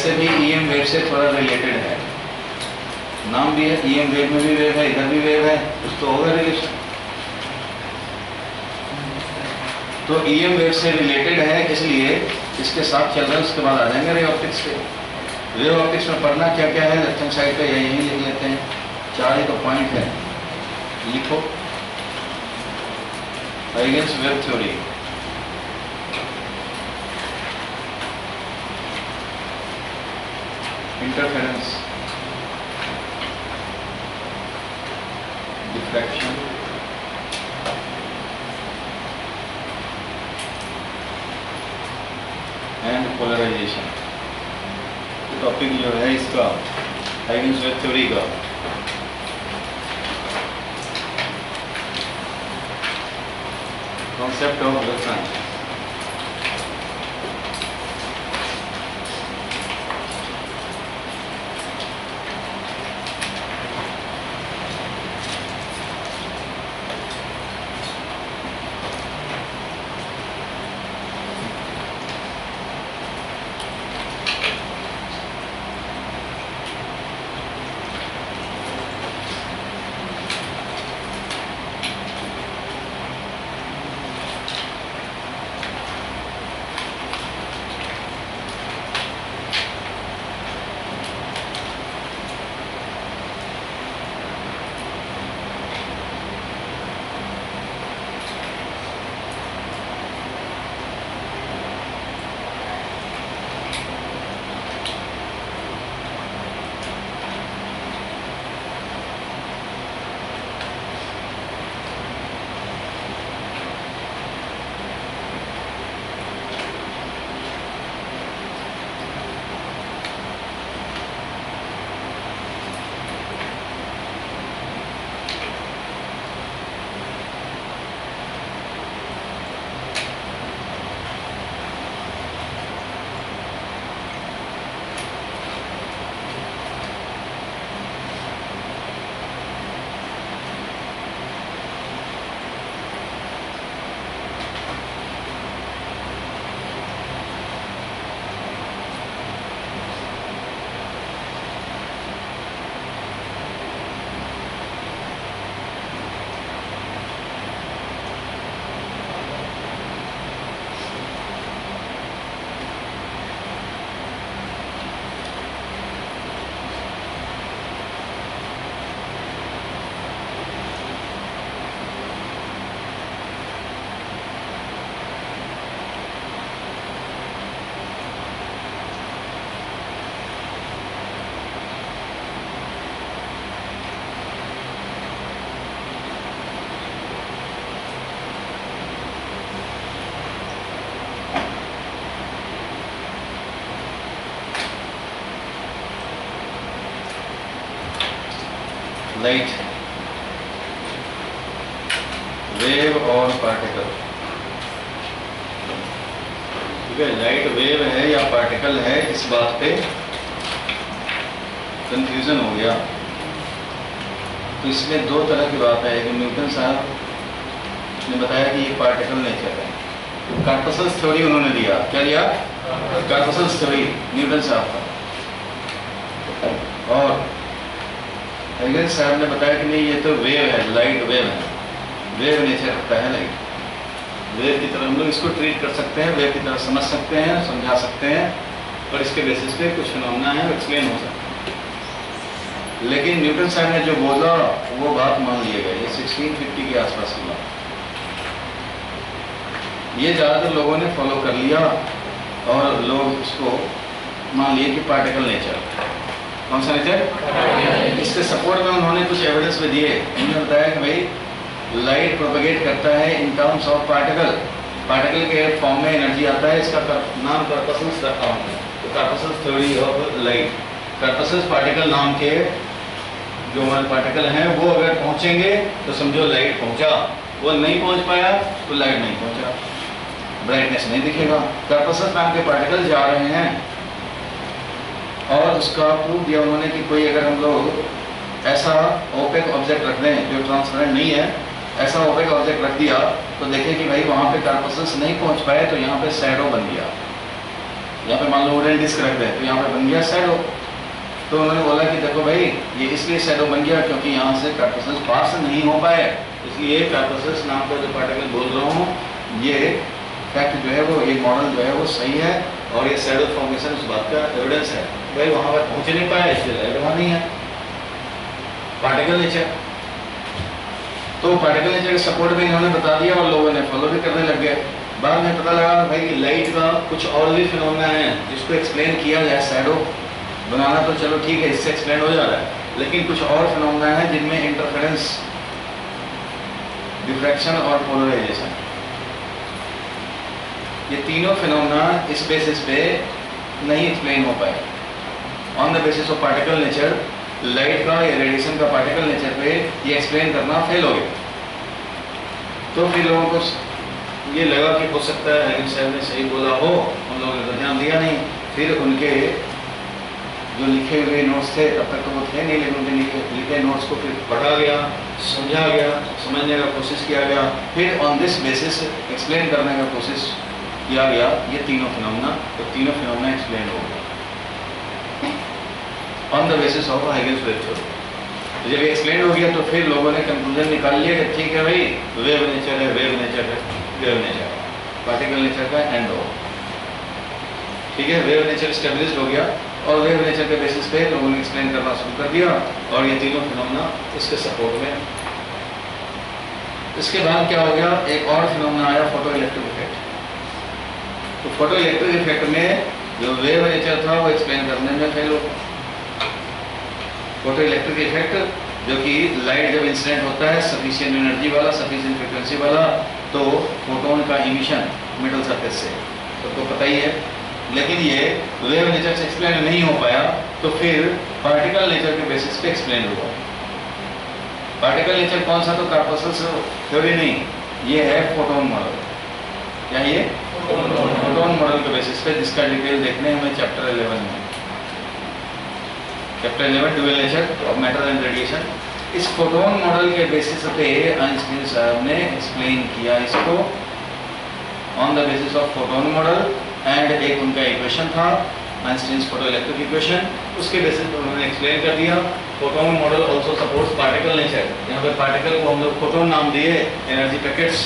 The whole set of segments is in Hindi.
वैसे भी EM वेव से थोड़ा रिलेटेड है, नाम भी है, EM वेव में भी वेव है, इधर भी वेव है, कुछ तो होगा रिलेशन। तो EM वेव से रिलेटेड है, इसलिए इसके साथ चल रहा है, उसके बाद आ जाएंगे रे ऑप्टिक्स पे। रे ऑप्टिक्स में पढ़ना क्या क्या है लेफ्ट हैंड साइड पे, यही लिख लेते हैं, 4 ही तो पॉइंट है, लिखो। Huygens wave theory, interference, diffraction, and polarization. Topic जो है इसका हाइगन्स वेव थ्योरी का, concept of wave front. Light, wave और पार्टिकल, ठीक है। लाइट वेव है या पार्टिकल है, इस बात पे कंफ्यूजन हो गया। तो इसमें दो तरह की बात है कि न्यूटन साहब ने बताया कि ये पार्टिकल नेचर है, कार्पसल्स थ्योरी उन्होंने दिया, क्या दिया, कार्पसल्स थ्योरी न्यूटन साहब का। और हाइगन्स साहब ने बताया कि नहीं ये तो वेव है, लाइट वेव है, वेव नेचर रखता है लाइट, वेव की तरह हम लोग इसको ट्रीट कर सकते हैं, वेव की तरह समझ सकते हैं, समझा सकते हैं, और इसके बेसिस पे कुछ फिनोमेना है एक्सप्लेन हो सकता है। लेकिन न्यूटन साहब ने जो बोला वो बात मान लिया गया, ये 1650 के आसपास की बात, ये ज़्यादातर लोगों ने फॉलो कर लिया और लोग इसको मान लिए कि पार्टिकल नेचर। कौन सा नेचर? इसके सपोर्ट में उन्होंने कुछ एविडेंस भी दिए। उन्होंने बताया कि भाई लाइट प्रोपेगेट करता है in terms of particle, particle के फॉर्म में एनर्जी आता है, इसका नाम कार्पसल्स रखा हूँ। तो corpuscles theory of light, corpuscles particle नाम के जो हमारे पार्टिकल हैं वो अगर पहुँचेंगे तो समझो लाइट पहुँचा, वो नहीं पहुँच पाया तो लाइट नहीं पहुँचा, ब्राइटनेस नहीं दिखेगा। कार्पसल्स नाम के पार्टिकल जा रहे हैं और उसका प्रूफ दिया उन्होंने कि कोई अगर हम लोग ऐसा ओपेक ऑब्जेक्ट रख दें जो ट्रांसपेरेंट नहीं है, ऐसा ओपेक ऑब्जेक्ट रख दिया तो देखें कि भाई वहाँ पे कार्पसल्स नहीं पहुँच पाए तो यहाँ पे शैडो बन गया। यहाँ पे मान लो वुडन डिस्क रख दें तो यहाँ पे बन गया शैडो। तो उन्होंने बोला कि देखो भाई ये इसलिए शैडो बन गया क्योंकि यहाँ से कार्पेसस पास नहीं हो पाए, इसलिए कार्पेसस नाम का जो पार्टिकल बोल रहा हूँ ये फैक्ट जो है वो, ये मॉडल जो है वो सही है और ये शैडो फॉर्मेशन उस बात का एविडेंस है। भाई वहाँ पर पहुँच नहीं पाया इसलिए लाइट वहाँ नहीं है। पार्टिकल नेचर, तो पार्टिकल नेचर के सपोर्ट में इन्होंने बता दिया और लोगों ने फॉलो भी करने लग गए। बाद में पता लगा भाई लाइट का कुछ और भी फिनोमेना है जिसको एक्सप्लेन किया जाए। शैडो बनाना तो चलो ठीक है, इससे एक्सप्लेन हो जा रहा है, लेकिन कुछ और फिनोमेना है जिनमें इंटरफेरेंस, डिफ्रैक्शन और पोलराइजेशन, ये तीनों फिनोमेना इस बेसिस पे नहीं एक्सप्लेन हो पाए। On the basis of particle nature, light का या रेडिएशन का पार्टिकल नेचर पे ये एक्सप्लेन करना फेल हो गया। तो फिर लोगों को ये लगा कि हो सकता है हैगिंस साहब ने सही बोला हो, उन लोगों ने तो ध्यान दिया नहीं। फिर उनके जो लिखे हुए नोट्स थे तब तक तो वो थे नहीं, लेकिन उनके लिखे नोट्स को फिर पढ़ा गया, समझा गया, समझने का कोशिश किया गया, फिर ऑन दिस बेसिस एक्सप्लेन करने का कोशिश किया गया ये तीनों फिनोमेना। तो तीनों फिनोमेना एक्सप्लेन हो गया on the basis of Huygens wave theory. तो जब एक्सप्लेन हो गया तो फिर लोगों ने कंक्लूजन निकाल लिया कि ठीक है भाई वेव नेचर है, वेव नेचर है, वेव नेचर, पार्टिकल नेचर का एंड हो, ठीक है। वेव नेचर स्टेब्लिश्ड हो गया और वेव नेचर के बेसिस पे लोगों ने एक्सप्लेन करना शुरू कर दिया और ये तीनों फिनोमेना इसके सपोर्ट में। इसके बाद क्या हो गया, एक और फिनोमेना आया, फोटो इलेक्ट्रिक इफेक्ट। तो फोटो इलेक्ट्रिक इफेक्ट में जो वेव नेचर था वो एक्सप्लेन करने में फेल हो गया। फोटो इलेक्ट्रिक इफेक्ट जो कि लाइट जब इंसिडेंट होता है सफिशिएंट एनर्जी वाला, सफिशिएंट फ्रीक्वेंसी वाला, तो फोटोन का इमिशन मिडल सरफेस से सबको पता ही है, लेकिन ये वेव नेचर से एक्सप्लेन नहीं हो पाया। तो फिर पार्टिकल नेचर के बेसिस पे एक्सप्लेन हुआ। पार्टिकल नेचर कौन सा, तो कार्पेसस थ्योरी नहीं, ये है फोटोन मॉडल। क्या ये फोटोन मॉडल के बेसिस पे, जिसका डिटेल देखने हमें चैप्टर 11 में, chapter 11 dual nature of matter and radiation. इस फोटोन मॉडल के बेसिस पे आइंस्टीन साहब ने एक्सप्लेन किया इसको on the basis of photon model. And एक उनका इक्वेशन था आइंस्टीन फोटो इलेक्ट्रिक इक्वेशन, उसके बेसिस पे उन्होंने एक्सप्लेन कर दिया। Photon model also supports particle nature. यहाँ पे पार्टिकल को हम लोग फोटोन नाम दिए, एनर्जी पैकेट्स,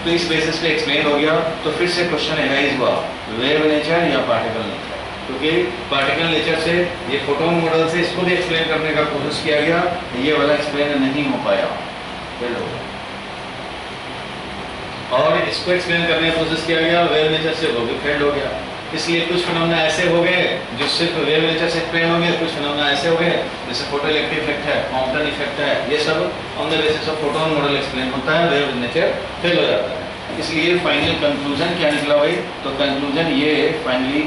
तो इस बेसिस पे एक्सप्लेन हो गया। तो फिर से क्वेश्चन एराइज हुआ, वेव नेचर या पार्टिकल नेचर, क्योंकि पार्टिकल नेचर से ये फोटोन मॉडल से इसको भी एक्सप्लेन करने का कोशिश किया गया, ये वाला एक्सप्लेन नहीं हो पाया, फेल हो गया। और इसको एक्सप्लेन करने की कोशिश किया गया वेव नेचर से, वो भी फेल हो गया। इसलिए कुछ फिनोमेना ऐसे हो गए जो सिर्फ वेव नेचर से एक्सप्लेन हो गए, कुछ फिनोमेना ऐसे हो गए जैसे फोटो इलेक्ट्रिक इफेक्ट है, कॉम्पटन इफेक्ट है, ये सब on the basis of photon model explain होता है, वेव नेचर फेल हो जाता है। इसलिए फाइनल कंक्लूजन क्या निकला भाई, तो कंक्लूजन ये फाइनली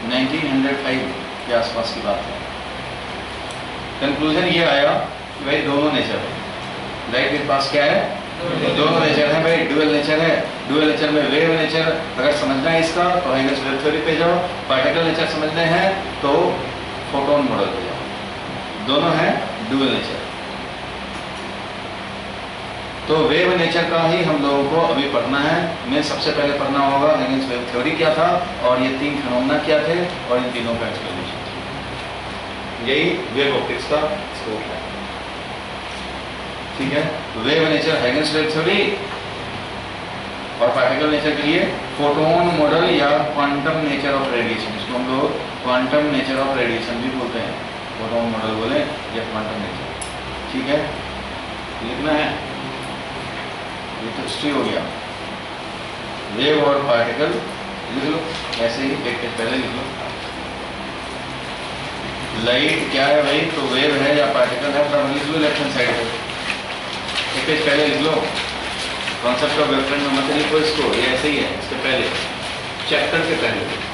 1905 के आसपास की बात है। कंक्लूजन ये आया कि भाई दोनों नेचर है, लाइट के पास क्या है, दोनों नेचर है भाई, ड्यूअल नेचर है। ड्यूअल नेचर में वेव नेचर अगर समझना है इसका तो हाइगेंस वेव थ्योरी पे जाओ, पार्टिकल नेचर समझने हैं तो फोटोन मॉडल पे जाओ, दोनों है ड्यूअल नेचर। तो वेव नेचर का ही हम लोगों को अभी पढ़ना है। मैं सबसे पहले पढ़ना होगा हाइगेंस वेव थ्योरी क्या था और ये तीन फिनोमेना क्या थे और इन तीनों का एक्सप्लेनेशन। यही वेव ऑप्टिक्स का स्कोप है, ठीक है। Wave nature Huygens wave theory और पार्टिकल नेचर के लिए फोटोन मॉडल या क्वांटम नेचर ऑफ रेडिएशन, इसको हम लोग क्वांटम नेचर ऑफ रेडिएशन भी बोलते हैं, फोटोन मॉडल बोले या क्वांटम नेचर, ठीक है। लिखना है, ये तो हिस्ट्री हो गया। वेव और पार्टिकल लिख लो, ऐसे ही एक पेज पहले लिख लो। लाइट क्या है भाई, तो वेव है या पार्टिकल है, तब लिख लो लेफ्ट हैंड साइड पे, एक पेज पहले लिख लो। कॉन्सेप्ट ऑफ वेवफ्रंट में मत लिखो इसको, ये ऐसे ही है, इसके पहले चैप्टर के पहले।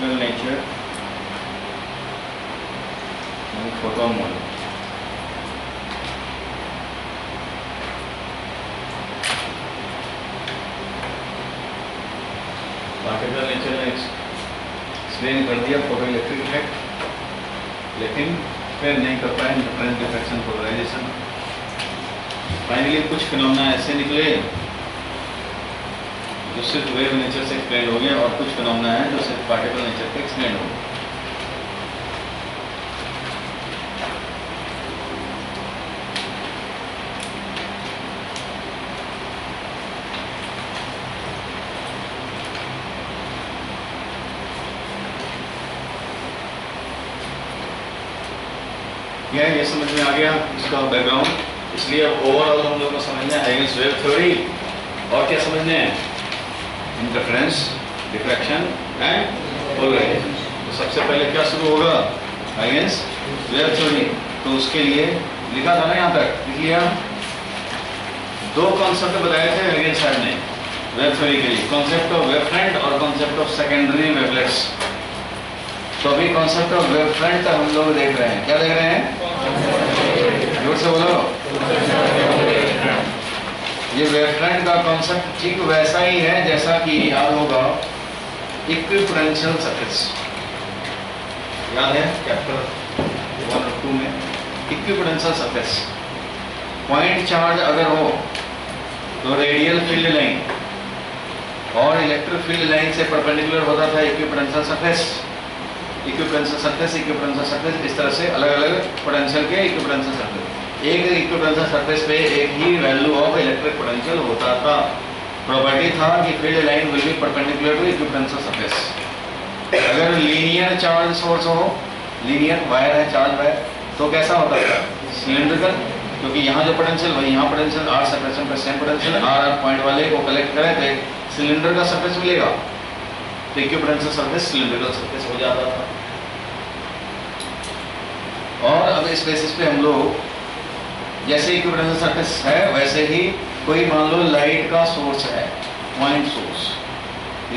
optical nature and photon model. Particle nature ने एक्सप्लेन कर दिया फोटो इलेक्ट्रिक इफेक्ट, लेकिन फिर नहीं कर पाए इंटरफेरेंस डिफ्रैक्शन पोलराइजेशन। फाइनली कुछ फिनोमेना ऐसे निकले जो सिर्फ वेव नेचर से एक्सप्लेन हो गया, और कुछ फिनोमेना है जो सिर्फ पार्टिकल नेचर पे एक्सप्लेन हो गया। ये समझ में आ गया इसका बैकग्राउंड। इसलिए अब ओवरऑल हम लोगों को समझना है हाइगन्स वेव थ्योरी, और क्या समझने हैं, इंटरफेरेंस, डिफ्रैक्शन एंड पोलराइजेशन। तो सबसे पहले क्या शुरू होगा, हाइगन्स वेव थ्योरी। तो उसके लिए लिखा था ना, यहाँ तक लिख लिया, दो कॉन्सेप्ट बताए थे हाइगन्स साहब ने वेव थ्योरी के लिए, कॉन्सेप्ट ऑफ वेव फ्रंट और कॉन्सेप्ट ऑफ सेकेंडरी वेवलेट्स। तो अभी कॉन्सेप्ट ऑफ वेव फ्रंट हम लोग देख रहे हैं। क्या देख रहे हैं, जोर से बोलो। ये वेव फ्रंट का कॉन्सेप्ट ठीक वैसा ही है जैसा कि याद होगा इक्विपोटेंशियल सर्किट्स, याद है चैप्टर 1 और 2 में। इक्विपोटेंशियल सर्किट्स, पॉइंट चार्ज अगर हो तो रेडियल फील्ड लाइन और इलेक्ट्रिक फील्ड लाइन से परपेंडिकुलर होता था equipotential circuits. Equipotential surface, equipotential surface, इस तरह से अलग अलग पोटेंशियल के इक्विपोटेंशियल सरफेस। एक इक्विपोटेंशियल सरफेस पे एक ही वैल्यू ऑफ इलेक्ट्रिक पोटेंशियल होता था। प्रॉपर्टी था कि field line will be perpendicular to equipotential surface. अगर लीनियर चार्ज सोर्स हो, लीनियर वायर है, चार्ज वायर, तो कैसा होता था, सिलिंड्रिकल, क्योंकि यहाँ जो पोटेंशियल वही यहाँ पोटेंशियल, आर सेपरेशन पर सेम पोटेंशियल, आर पॉइंट वाले को कलेक्ट करें तो एक सिलेंडर का सरफेस मिलेगा, तो इक्विपोटेंशियल सरफेस सिलिंड्रिकल सरफेस हो जाता था। और अब इस बेसिस पे हम लोग, जैसे इक्विपोटेंशियल सरफेस है वैसे ही कोई मान लो लाइट का सोर्स है, पॉइंट सोर्स,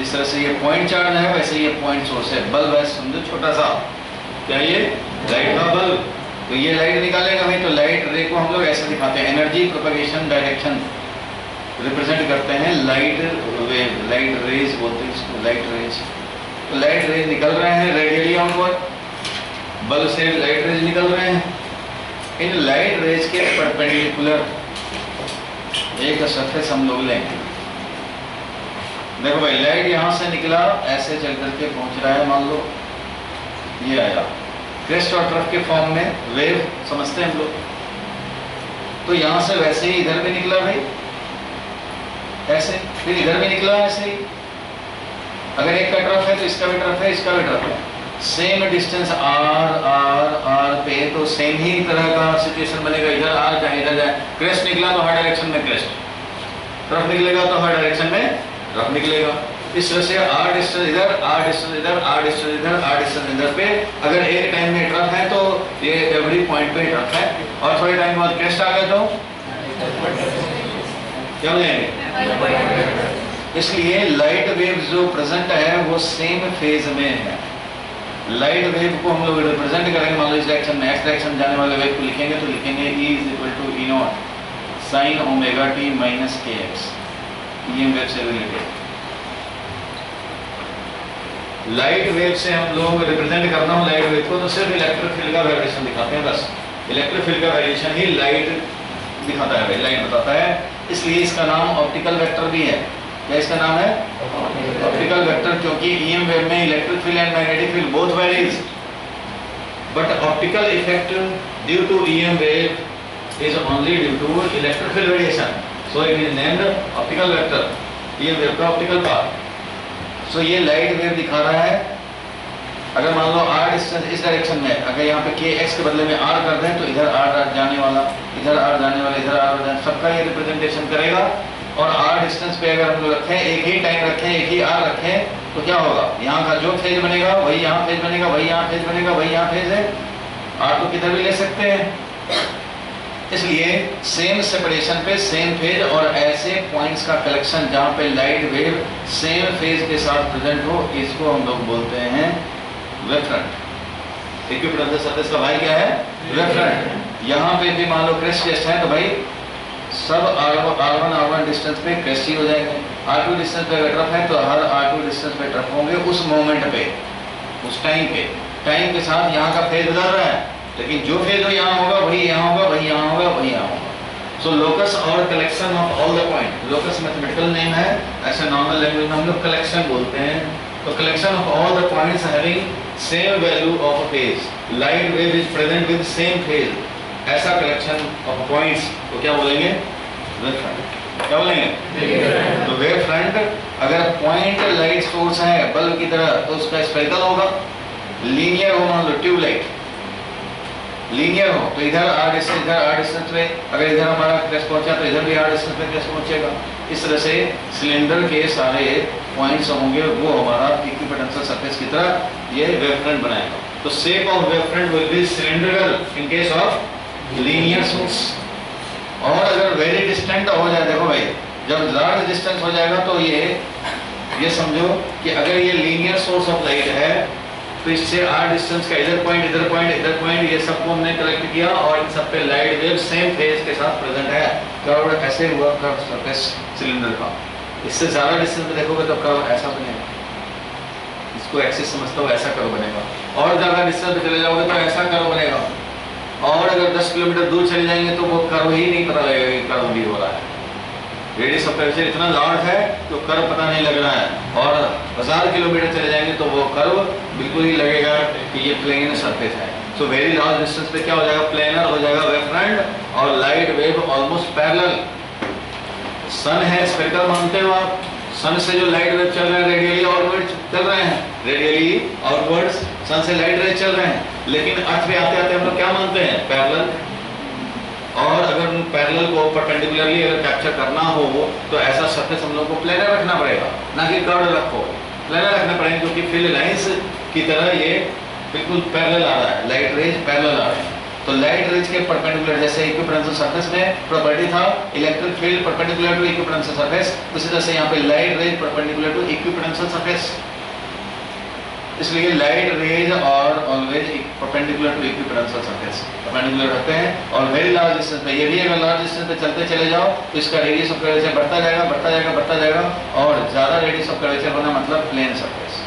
इस तरह से ये पॉइंट चार्ज है वैसे ये पॉइंट सोर्स है। बल्ब है समझो छोटा सा, क्या ये लाइट का बल्ब, तो ये लाइट निकालेगा भाई, तो लाइट रे को हम लोग ऐसे दिखाते हैं, एनर्जी प्रोपगेशन डायरेक्शन रिप्रेजेंट करते हैं लाइट वेव, लाइट रेज बोलते हैं इसको, लाइट रेज। तो लाइट रेज निकल रहे हैं रेडियली ऑनवर्ड, बल्ब से लाइट रेज निकल रहे हैं। इन लाइट रेज के परपेंडिकुलर एक सरफेस हम लोग लेंगे। देखो भाई, लाइट यहाँ से निकला, ऐसे चल करके पहुंच रहा है, मान लो ये आया, क्रेस्ट और ट्रफ के फॉर्म में वेव समझते हैं हम लोग। तो यहाँ से वैसे ही इधर भी निकला भाई, ऐसे, फिर इधर भी निकला ऐसे ही। अगर एक का ट्रफ है तो इसका भी ट्रफ है, इसका भी ट्रफ है, same distance R R R पे, तो सेम ही तरह का सिचुएशन बनेगा। इधर आर चाहे इधर जाए, क्रेस्ट निकला तो हर डायरेक्शन में क्रेस्ट, ट्रफ निकलेगा तो हर डायरेक्शन में ट्रफ निकलेगा। इस तरह से आर डिस्टेंस इधर, आर डिस्टेंस इधर, आर डिस्टेंस इधर, आर डिस्टेंस इधर पे अगर एक टाइम में ट्रफ है तो ये एवरी पॉइंट पे ट्रफ है, और थोड़े टाइम बाद क्रेस्ट आ गया तो क्या हो जाएंगे। इसलिए लाइट वेव जो प्रेजेंट है वो सेम फेज में है। लाइट वेव को हम लोग रिप्रेजेंट करेंगे, मान लो इस डायरेक्शन में, एक्स डायरेक्शन जाने वाले वेव को लिखेंगे तो लिखेंगे E is equal to E not sine omega T minus K X, ये वेव से रिलेटेड। लाइट वेव से हम लोग रिप्रेजेंट करना हो लाइट वेव को तो सिर्फ इलेक्ट्रिक फील्ड का वेरिएशन दिखाते हैं, बस इलेक्ट्रिक फील्ड का वेरिएशन ही लाइट दिखाता है, लाइट बताता है। इसलिए इसका नाम ऑप्टिकल वेक्टर भी है। क्या इसका नाम है, ऑप्टिकल वेक्टर, क्योंकि EM वेव में electric field and magnetic field both varies, but optical effect due to EM wave is only due to electric field variation, so it is named optical vector, EM wave का ऑप्टिकल पार्ट। सो ये लाइट वेव दिखा रहा है। अगर मान लो r डिस्टेंस इस डायरेक्शन में, अगर यहाँ पे kx के बदले में r कर दें तो इधर r जाने वाला, इधर r जाने वाला, इधर r जाने, सबका ये रिप्रेजेंटेशन करेगा। और r डिस्टेंस पे अगर हम लोग रखें, एक ही टाइम रखें, एक ही r रखें, तो क्या होगा, यहाँ का जो फेज बनेगा वही यहाँ फेज बनेगा, वही यहाँ फेज बनेगा, वही यहाँ फेज है। r तो किधर भी ले सकते हैं, इसलिए सेम सेपरेशन पे सेम फेज और ऐसे पॉइंट्स का कलेक्शन जहाँ पे लाइट वेव सेम फेज के साथ प्रेजेंट हो, इसको हम लोग बोलते हैं वेव फ्रंट। इक्विपोटेंशियल सरफेस का भाई क्या है? Wave front. यहाँ पे भी मान लो क्रेस्ट टेस्ट है तो भाई सब R1 डिस्टेंस पे क्रेस्ट ही हो जाएंगे। R2 डिस्टेंस पे अगर ट्रफ है तो हर R2 डिस्टेंस पे ट्रफ होंगे उस मोमेंट पे, उस टाइम पे। टाइम के साथ यहाँ का फेज बदल रहा है, लेकिन जो फेज हो यहाँ होगा वही यहाँ होगा, वही यहाँ होगा, वही यहाँ होगा। सो locus or collection of all the point, locus mathematical name है, ऐसे नॉर्मल लैंग्वेज में हम लोग कलेक्शन बोलते हैं। तो collection of all the points having same value of a phase, light wave is present with same phase, ऐसा कलेक्शन ऑफ पॉइंट्स को क्या बोलेंगे? Wave front. क्या बोलेंगे? तो वेव फ्रंट अगर पॉइंट लाइट सोर्स है बल्ब की तरह तो उसका स्फेरिकल होगा। लीनियर हो, मान लो ट्यूबलाइट लीनियर हो तो इधर R डिस्टेंस पे, अगर इधर हमारा क्रेस्ट पहुंचा तो इधर भी R डिस्टेंस पे क्रेस्ट पहुंचेगा। इस तरह से सिलेंडर के सारे पॉइंट्स होंगे, वो हमारा इक्विपोटेंशियल सरफेस की तरह ये वेव फ्रंट बनाएगा। तो shape of wave front will be cylindrical in case of linear source. और अगर वेरी डिस्टेंट हो जाए, देखो भाई जब लार्ज डिस्टेंस हो जाएगा तो ये समझो कि अगर ये लीनियर सोर्स ऑफ लाइट है तो इससे R डिस्टेंस का इधर पॉइंट, इधर पॉइंट, इधर पॉइंट, ये सबको हमने कलेक्ट किया और इन सब पे लाइट वेव सेम फेज के साथ प्रेजेंट है। कर्व ऐसे हुआ, कर्व सरफेस सिलेंडर का। इससे ज़्यादा डिस्टेंस पे देखोगे तो कर्व ऐसा बनेगा, इसको एक्सिस समझता हो, ऐसा कर्व बनेगा। और ज़्यादा डिस्टेंस पे चले जाओगे तो ऐसा कर्व बनेगा। और अगर 10 किलोमीटर दूर चले जाएंगे तो वो कर्व ही नहीं पता लगेगा कि कर्व भी हो रहा है। रेडियस ऑफ कर्वेचर इतना लार्ज है तो कर्व पता नहीं लग रहा है, और 1000 किलोमीटर चले जाएंगे तो वो कर्व बिल्कुल ही लगेगा कि ये प्लेन सरफेस है। सो वेरी लार्ज डिस्टेंस पे क्या हो जाएगा? प्लेनर हो जाएगा वेव फ्रंट, और लाइट वेव ऑलमोस्ट पैरेलल। सन है स्फेरिकल मानते हो आप, सन से जो लाइट वेव चल रहे हैं रेडियली आउटवर्ड चल रहे हैं, रेडियली आउटवर्ड्स सन से लाइट रे चल रहे हैं। लेकिन अर्थ पे आते आते हम लोग क्या मानते हैं? पैरेलल। और अगर उन पैरेलल को परपेंडिकुलरली अगर कैप्चर करना हो तो ऐसा सरफेस हम लोग को प्लेनर रखना पड़ेगा, ना कि कर्व रखो। प्लेनर रखना पड़ेगा क्योंकि फील्ड लाइंस की तरह ये बिल्कुल पैरेलल आ रहा है, लाइट रेज पैरेलल आ रहे हैं। तो लाइट रेज के परपेंडिकुलर, जैसे इक्विपोटेंशियल सरफेस में प्रॉपर्टी था electric field perpendicular to equipotential surface, उसी तरह से यहाँ पे light rays perpendicular to equipotential surface. इसलिए लाइट रेज और always perpendicular to equipotential surface perpendicular रहते हैं। और वेरी लार्ज डिस्टेंस पे, ये भी अगर लार्ज डिस्टेंस पे चलते चले जाओ तो इसका रेडियस ऑफ कर्वेचर बढ़ता जाएगा, बढ़ता जाएगा, बढ़ता जाएगा। और ज़्यादा रेडियस ऑफ कर्वेचर होना मतलब plane surface.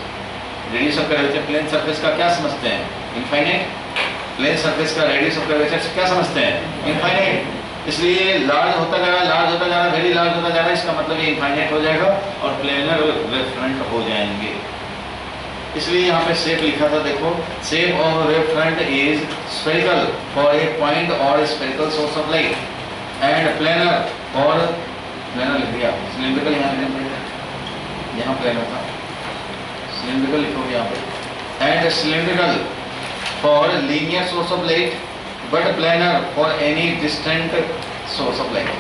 Radius of curvature plane surface का क्या समझते हैं? इनफाइनाइट। प्लेन सरफेस का रेडियस ऑफ कर्वेचर क्या समझते हैं? इनफाइनाइट। इसलिए लार्ज होता जा रहा है, लार्ज होता जा रहा है, वेरी लार्ज होता जा रहा है, इसका मतलब ये इनफाइनाइट हो जाएगा और प्लेनर वेव फ्रंट हो जाएंगे। इसलिए यहाँ पे शेप लिखा था, देखो shape of wave front is spherical for a point और spherical source of light, and planar for, planar लिख दिया, सिलिंड्रिकल यहाँ लिखना पड़ेगा, यहाँ प्लेनर था, सिलिंड्रिकल लिखोगे यहाँ पे, and cylindrical for linear source of light but planar for any distant source of light.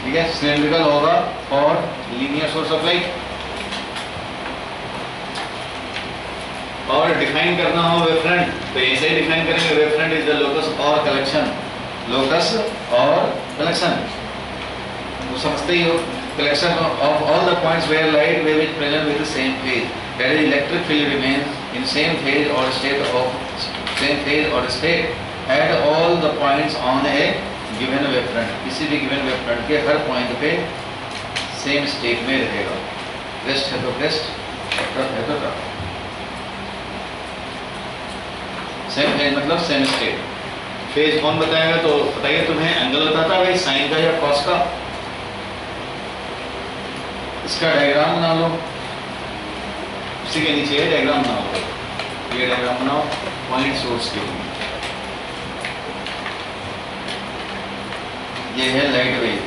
ठीक है, सिलिंड्रिकल होगा for linear source of light. और डिफाइन करना हो वेव फ्रंट तो ऐसे ही डिफाइन करेंगे, wave front is the locus or collection, locus or collection, वो समझते ही हो। Collection of all the points where light wave is present with the same phase, that is electric field remains in same phase और स्टेट ऑफ सेम फेज और state at all the points on a given wave front. किसी भी गिवन वेव फ्रंट के हर पॉइंट पे सेम स्टेट में रहेगा। क्रेस्ट है तो क्रेस्ट, ट्रफ है तो ट्रफ। सेम फेज मतलब सेम स्टेट। फेज कौन बताएगा? तो बताइए तुम्हें, एंगल बताता है भाई, साइन का या कॉस का। इसका डायग्राम बना लो, उसी के नीचे ये डायग्राम बना लो, ये डायग्राम बनाओ पॉइंट सोर्स के लिए। ये है लाइट वेव,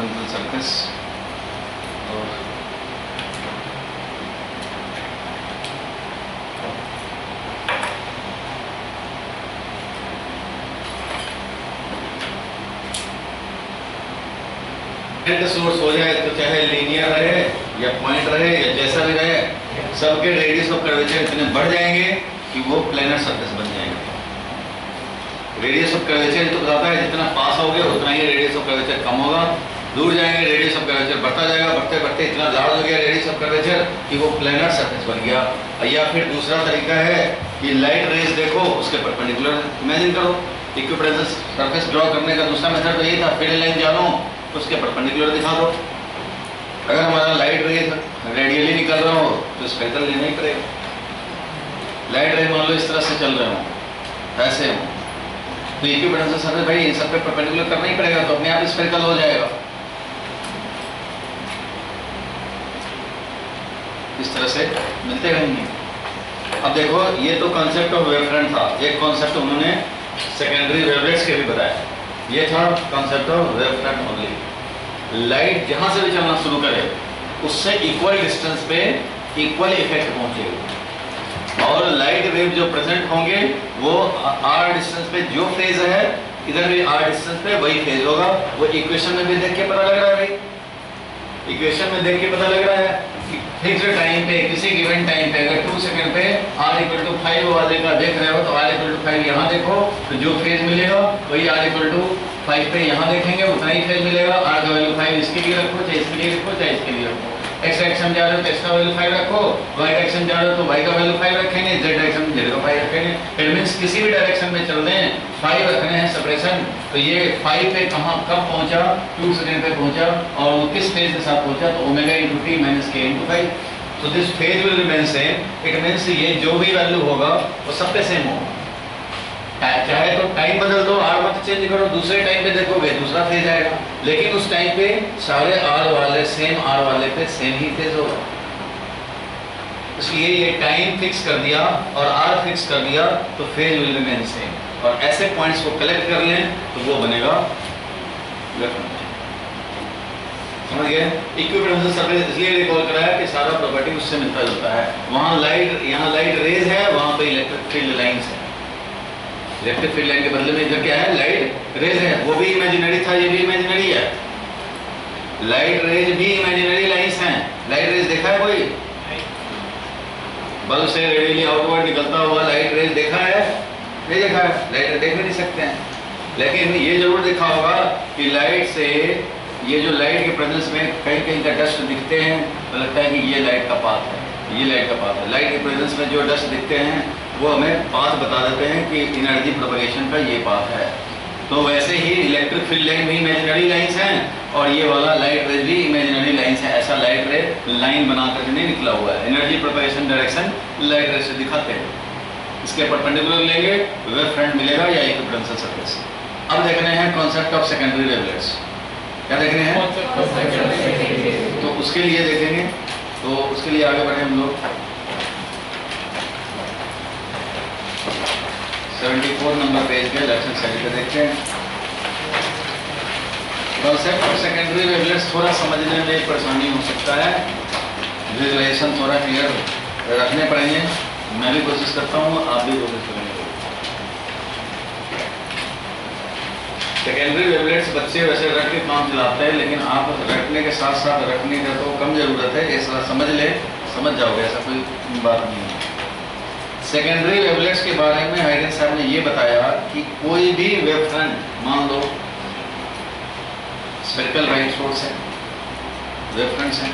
इक्विपोटेंशियल सरफेस और सोर्स हो जाए तो चाहे लीनियर रहे या पॉइंट रहे या जैसा भी रहे, सबके रेडियस ऑफ कर्वेचर इतने बढ़ जाएंगे कि वो प्लेनर सरफेस बन जाएंगे। रेडियस ऑफ कर्वेचर तो बताता है जितना पास हो गया उतना ही रेडियस ऑफ कर्वेचर कम होगा, दूर जाएंगे रेडियस ऑफ कर्वेचर बढ़ता जाएगा, बढ़ते बढ़ते इतना लार्ज हो गया रेडियस ऑफ कर्वेचर कि वो प्लेनर सरफेस बन गया। या फिर दूसरा तरीका है कि लाइट रेज देखो उसके परपेंडिकुलर इमेजिन करो। इक्विपोटेंशियल सरफेस ड्रॉ करने का दूसरा मेथड तो ये था, फील्ड लाइन जानो उसके परपेंडिकुलर दिखा दो। अगर हमारा लाइट रेज रेडियली निकल रहा हो तो स्पेक्ट्रल लेना ही पड़ेगा। लाइट रेज मान लो इस तरह से चल रहे हो, ऐसे हो, तो इक्विपोटेंशियल सरफेस भाई इन सब पे परपेंडिकुलर करना ही पड़ेगा, तो अपने आप स्पेक्ट्रल हो जाएगा। इस तरह से मिलते रहेंगे। अब देखो ये तो कॉन्सेप्ट ऑफ वेवफ्रंट था, एक कॉन्सेप्ट उन्होंने सेकेंडरी वेवलेट्स के भी बताया। ये था concept of wavefront only. Light जहां से भी चलना शुरू करे उससे इक्वल डिस्टेंस पे इक्वल इफेक्ट पहुंचेगा, और लाइट वेव जो प्रेजेंट होंगे वो आर डिस्टेंस पे जो फेज है इधर भी आर डिस्टेंस पे वही फेज होगा। वो इक्वेशन में भी देख के पता लग रहा है भाई, इक्वेशन में देख के पता लग रहा है कि फिक्स्ड टाइम पे किसी गिवन टाइम पे अगर 2 सेकंड पे r इक्वल टू 5 वाले का देख रहे हो तो r इक्वल टू 5 यहाँ देखो तो जो फेज मिलेगा वही r इक्वल टू 5 पे यहाँ देखेंगे उतना ही फेज मिलेगा। r का वैल्यू 5 इसके लिए रखो, चाहे इसके लिए रखो, चाहे इसके लिए रखो। x डायरेक्शन जा रहे हो तो x का वैल्यू 5 रखो, y डायरेक्शन जा रहे हो तो y का वैल्यू 5 रखेंगे, z डायरेक्शन z का 5 रखेंगे। इट मींस किसी भी डायरेक्शन में चल रहे हैं 5 रखने हैं सेपरेशन। तो ये 5 पे कहाँ कब पहुंचा, 2 सेकंड पे पहुंचा, और वो किस फेज के साथ पहुंचा तो omega into t minus k into 5। तो this phase will remain same. It means ये जो भी वैल्यू होगा वो सब पे सेम होगा। चाहे तो टाइम बदल दो, आर मत चेंज करो, दूसरे टाइम पे देखोगे दूसरा फेज आएगा, लेकिन उस टाइम पे सारे आर वाले सेम आर वाले पे सेम ही फेज होगा। इसलिए ये टाइम फिक्स कर दिया और आर फिक्स कर दिया तो फेज विल रिमेन सेम। और ऐसे पॉइंट्स को कलेक्ट कर लें तो वो बनेगा वेवफ्रंट। समझ गए? इक्विपोटेंशियल सरफेस इसलिए रिकॉल कराया कि सारा प्रॉपर्टी उससे मिलता जुलता है। वहाँ लाइट, यहाँ लाइट रेज है, वहाँ पे इलेक्ट्रिक फील्ड लाइंस है। इलेक्ट्रिक फील्ड लाइन के बदले में इधर क्या है, लाइट रेज है। वो भी इमेजिनरी था, ये भी इमेजिनरी है। लाइट रेज भी इमेजिनरी लाइंस हैं। लाइट रेज देखा है कोई? बल्ब से रेडियली आउटवर्ड निकलता हुआ लाइट रेज देखा है? नहीं देखा है, लाइट रेज देख भी नहीं सकते हैं। लेकिन ये जरूर देखा होगा कि लाइट से ये जो लाइट के प्रेजेंस में कहीं कहीं का डस्ट दिखते हैं तो लगता है कि ये लाइट का पाथ है, ये लाइट का पाथ है। लाइट के प्रेजेंस में जो डस्ट दिखते हैं वो हमें पाथ बता देते हैं कि एनर्जी प्रोपगेशन का ये पाथ है। तो वैसे ही इलेक्ट्रिक फील्ड लाइन भी इमेजिनरी लाइंस हैं और ये वाला लाइट रेज भी इमेजिनरी लाइंस है। ऐसा लाइट रेज लाइन बना करके नहीं निकला हुआ है। Energy propagation direction light rays से दिखाते हैं। इसके परपेंडिकुलर लेंगे वेवफ्रंट मिलेगा या इक्विपोटेंशियल सरफेस। अब देखने हैं कॉन्सेप्ट ऑफ सेकेंडरी वेवलेट्स। क्या देख रहे हैं? तो उसके लिए देखेंगे, तो उसके लिए आगे बढ़े हम लोग 74 नंबर पेज के लेक्चर स्टडी पे देखते हैं। कॉन्सेप्ट ऑफ सेकेंडरी वेवलेट्स थोड़ा समझने में परेशानी हो सकता है, विजुअलाइजेशन थोड़ा क्लियर रखने पड़ेंगे। मैं भी कोशिश करता हूँ, आप भी कोशिश करेंगे। सेकेंडरी वेवलेट्स बच्चे वैसे रट के काम चलाते हैं, लेकिन आप रटने के साथ साथ रखने का तो कम जरूरत है। ऐसा समझ ले, समझ जाओगे, ऐसा कोई बात नहीं है। सेकेंडरी वेवलेट्स के बारे में हाइगन साहब ने ये बताया कि कोई भी वेवफ्रंट, मान लो स्फेरिकल राइट सोर्स है, वेवफ्रंट्स हैं,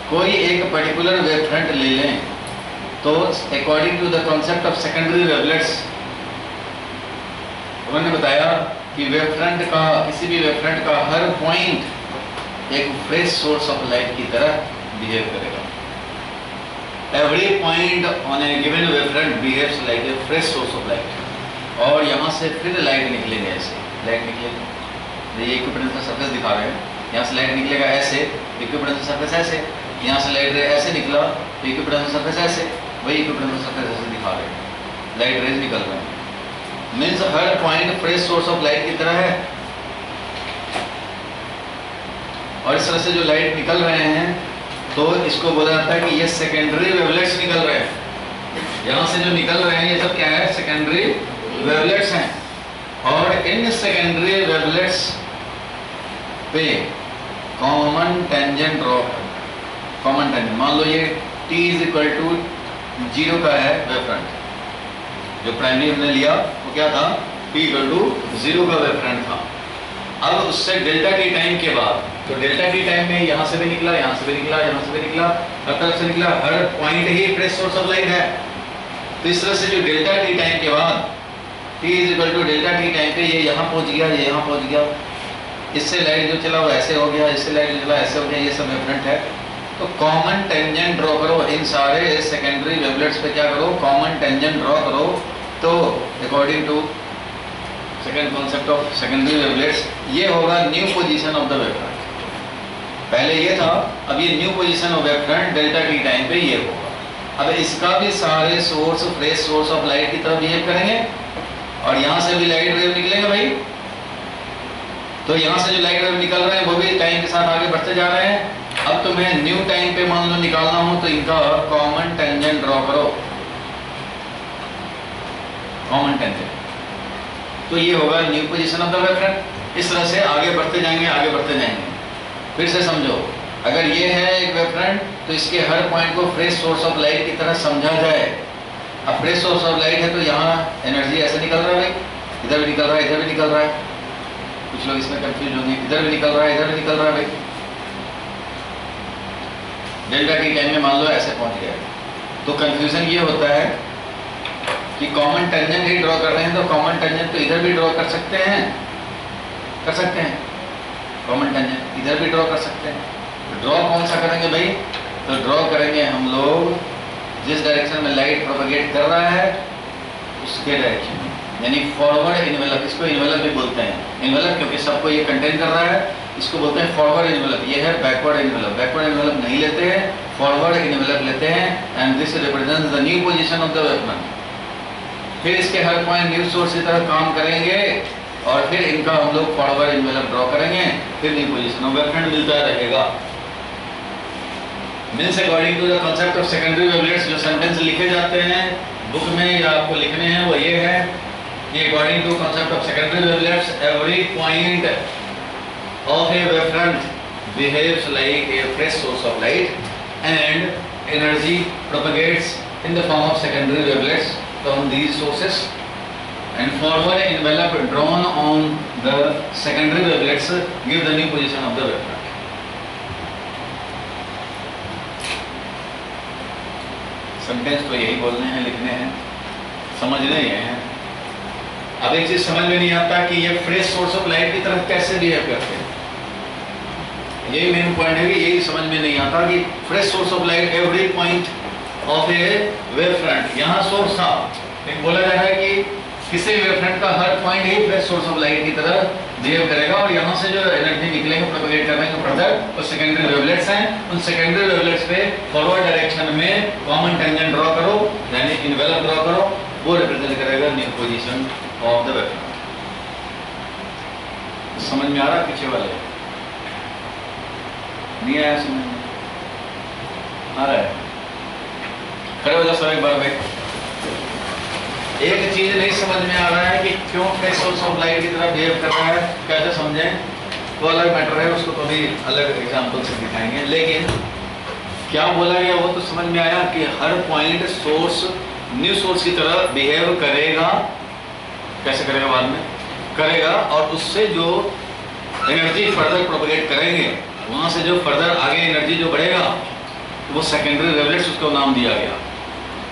कोई एक पर्टिकुलर वेवफ्रंट ले लें तो according to the concept of secondary wavelets उन्होंने बताया कि वेवफ्रंट का, किसी भी वेवफ्रंट का हर पॉइंट एक फ्रेश सोर्स ऑफ लाइट की तरह बिहेव करेगा। Every point on a given wavefront behaves like a fresh source of light. और यहाँ से फिर लाइट निकलेंगे, ऐसे लाइट निकलेगी। ये इक्विपोटेंशियल सरफेस दिखा रहे हैं, यहाँ से लाइट निकलेगा ऐसे, इक्विपोटेंशियल सरफेस ऐसे, यहाँ से लाइट रे ऐसे निकला, इक्विपोटेंशियल सरफेस ऐसे, वही इक्विपोटेंशियल सरफेस ऐसे दिखा रहे हैं, लाइट रेज निकल रहे हैं। Means her point fresh source of light की तरह है, और इस तरह से जो लाइट निकल रहे हैं तो इसको बोला जाता है कि ये सेकेंडरी वेवलेट्स निकल रहे हैं। यहाँ से जो निकल रहे हैं ये सब क्या है, सेकेंडरी वेवलेट्स हैं। और इन सेकेंडरी वेवलेट्स पे common tangent draw, common tangent मान लो ये t इज इक्वल टू 0 का है वेव फ्रंट, जो प्राइमरी हमने लिया वो क्या था, t इक्वल टू 0 का वेव फ्रंट था। अब उससे डेल्टा टी टाइम के बाद, तो डेल्टा टी टाइम में यहाँ से भी निकला, यहाँ से भी निकला, यहाँ से भी निकला, हर तरफ से निकला, हर पॉइंट ही फ्रेश सोर्स ऑफ लाइट है। तो इस तरह से जो डेल्टा टी टाइम के बाद t is equal to delta T time पे ये यहाँ पहुँच गया, ये यहाँ पहुँच गया, इससे लाइट जो चला वो ऐसे हो गया, इससे लाइट जो चला ऐसे हो गया, ये सब वेवफ्रंट है। तो कॉमन टेंजेंट ड्रॉ करो, इन सारे सेकेंडरी वेवलेट्स पे क्या करो, कॉमन टेंजेंट ड्रॉ करो। तो according to second concept of secondary wavelets ये होगा new position of the wavefront. पहले ये था, अब ये new position of wavefront delta T time पे ये होगा। अब इसका भी सारे source fresh source of light की तरफ बिहेव करेंगे, और यहाँ से भी लाइट वेव निकलेंगे भाई। तो यहाँ से जो लाइट वेव निकल रहे हैं वो भी टाइम के साथ आगे बढ़ते जा रहे हैं। अब तुम्हें न्यू टाइम पे मान लो निकालना हो तो इनका कॉमन टेंजेंट ड्रॉ करो, कॉमन टेंजेंट, तो ये होगा new position of the wavefront. इस तरह से आगे बढ़ते जाएंगे, आगे बढ़ते जाएंगे। फिर से समझो, अगर ये है एक वेवफ्रंट तो इसके हर पॉइंट को फ्रेश सोर्स ऑफ लाइट की तरह समझा जाए। अब फ्रेश सोर्स ऑफ लाइट है तो यहाँ एनर्जी ऐसे निकल रहा है भाई, इधर भी निकल रहा है, इधर भी निकल रहा है। कुछ लोग इसमें कंफ्यूज होंगे, इधर भी निकल रहा है, इधर भी निकल रहा है भाई। डेल्टा टी टाइम में मान लो ऐसे पहुंच गया, तो कंफ्यूजन ये होता है कि कॉमन टेंजेंट ही ड्रॉ कर रहे हैं, तो कॉमन टेंजेंट तो इधर भी ड्रॉ कर सकते हैं, कर सकते हैं, कॉमन टेंजेंट इधर भी ड्रॉ कर सकते हैं। ड्रॉ कौन सा करेंगे भाई, तो ड्रॉ करेंगे हम लोग जिस डायरेक्शन में लाइट प्रोपेगेट कर रहा है उसके डायरेक्शन में, यानी फॉरवर्ड इन्वेलप। इसको इन्वेलप भी बोलते हैं, इन्वेलप क्योंकि सबको ये कंटेन कर रहा है, इसको बोलते हैं फॉरवर्ड इन्वेलप। ये है बैकवर्ड इन्वेलप, बैकवर्ड इन्वेलप नहीं लेते हैं, फॉरवर्ड इन्वेलप लेते हैं। And this represents the new position of the wavefront. फिर इसके हर पॉइंट न्यू सोर्स की तरह काम करेंगे, और फिर इनका हम लोग फॉरवर्ड इन्वेलप ड्रॉ करेंगे, फिर न्यू पोजीशन ऑफ वेवफ्रंट मिलता रहेगा। Means according to the concept of secondary wavelets जो सेंटेंस लिखे जाते हैं बुक में या आपको लिखने हैं वो ये है कि according to concept of secondary wavelets every point of a wavefront behaves like a fresh source of light and energy propagates in the form of secondary wavelets on these sources, and forward envelope drawn on the secondary wavelets give the new position of the wavefront. Sentence तो यही बोलने हैं, लिखने हैं, समझने हैं। अब एक चीज समझ में नहीं आता कि ये फ्रेश सोर्स ऑफ लाइट की तरफ कैसे बिहेव करते हैं। यही मेन पॉइंट है कि यही समझ में नहीं आता कि fresh source of light every point of a wavefront, यहाँ सोर्स था, लेकिन बोला जा रहा है कि किसी वेवफ्रंट का हर पॉइंट ही फ्रेश सोर्स ऑफ लाइट की तरह बिहेव करेगा, और यहाँ से जो एनर्जी निकलेंगे प्रोपेगेट करने के फर्दर वो सेकेंडरी वेवलेट्स हैं। उन सेकेंडरी वेवलेट्स पे फॉरवर्ड डायरेक्शन में कॉमन टेंजेंट ड्रॉ करो, यानी इन्वेलप ड्रॉ करो, वो रिप्रेजेंट करेगा new position of the wavefront. समझ में आ रहा पीछे वाले? नहीं आया समझ में? आ रहा है? खड़े हो जाओ सब एक बार भाई। एक चीज नहीं समझ में आ रहा है कि क्यों फ्रेश सोर्स ऑफ लाइट की तरह बिहेव कर रहा है, कैसे समझें वो अलग मैटर है, उसको तो भी अलग एग्जांपल से दिखाएंगे। लेकिन क्या बोला गया वो तो समझ में आया कि हर पॉइंट सोर्स न्यू सोर्स की तरह बिहेव करेगा। कैसे करेगा? बाद में करेगा, और उससे जो एनर्जी फर्दर प्रोपेगेट करेंगे वहां से जो फर्दर आगे एनर्जी जो बढ़ेगा वो सेकेंडरी वेवलेट्स उसको नाम दिया गया।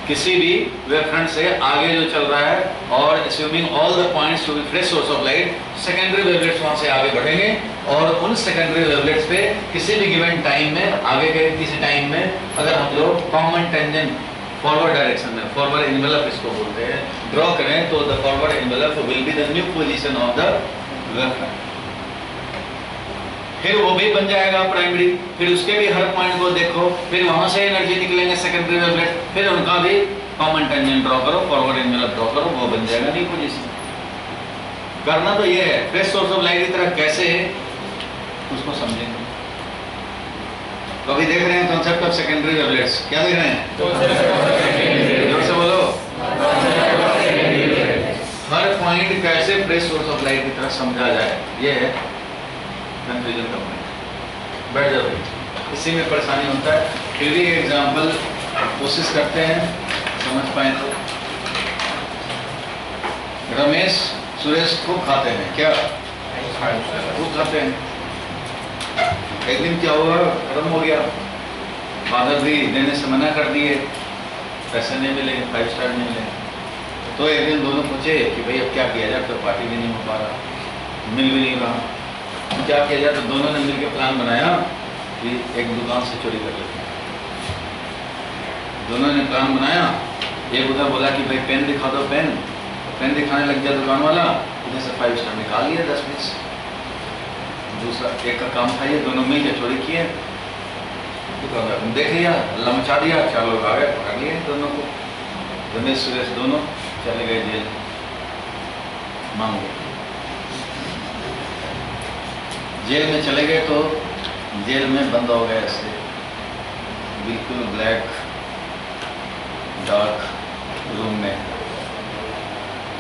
किसी भी वेवफ्रंट से आगे जो चल रहा है, और assuming all the points to be fresh source of light, secondary wavelets वहां से आगे बढ़ेंगे, और उन सेकेंडरी वेवलेट्स पे किसी भी गिवन टाइम में, आगे के किसी टाइम में अगर हम लोग कॉमन टेंजेंट फॉरवर्ड डायरेक्शन में, फॉरवर्ड एनवेलप इसको बोलते हैं, ड्रॉ करें तो the forward envelope will be the new position of the wavefront. फिर वो भी बन जाएगा प्राइमरी, फिर उसके भी हर पॉइंट को देखो, फिर वहां से एनर्जी निकलेंगे सेकेंडरी वेवलेट, फिर उनका भी कॉमन टेंजेंट ड्रॉ करो, फॉरवर्ड एनवेलप ड्रॉ करो, वो बन जाएगा न्यू पोजीशन। करना तो ये है, फ्रेश सोर्स ऑफ लाइट की तरह कैसे उसको समझेंगे। तो अभी देख रहे हैं कॉन्सेप्ट ऑफ सेकेंडरी वेवलेट्स। क्या देख रहे हैं? जोर से बोलो। हर पॉइंट कैसे फ्रेश सोर्स ऑफ लाइट की तरह समझा जाए, ये है कंफ्यूजन का पॉइंट। बैठ जाओ भाई, इसी में परेशानी होता है। फिर भी एग्जाम्पल कोशिश करते हैं समझ पाए तो। रमेश सुरेश खूब खाते हैं, क्या खूब खाते हैं। एक दिन क्या हुआ, खत्म हो गया, फादर भी देने से मना कर दिए, पैसे नहीं मिले, 5 स्टार नहीं मिले। तो एक दिन दोनों पूछे कि भाई अब क्या किया जाए, तो पार्टी भी नहीं हो पा रहा, मिल भी नहीं रहा, तो क्या किया जाए। तो दोनों ने मिलकर प्लान बनाया कि एक दुकान से चोरी कर लेते हैं। दोनों ने प्लान बनाया, एक उधर बोला कि भाई पेन दिखा दो, पेन दिखाने लग गया दुकान वाला, इधर से 5 स्टार निकाल लिया 10-20। दूसरा एक का काम था ये, दोनों मिलकर चोरी किए, दुकानदार ने देख लिया, हल्ला मचा दिया, 4 लोग आ गए, पकड़ लिए दोनों को। रमेश सुरेश दोनों चले गए जेल मांगो। जेल में चले गए तो जेल में बंद हो गए ऐसे, बिल्कुल ब्लैक डार्क रूम में,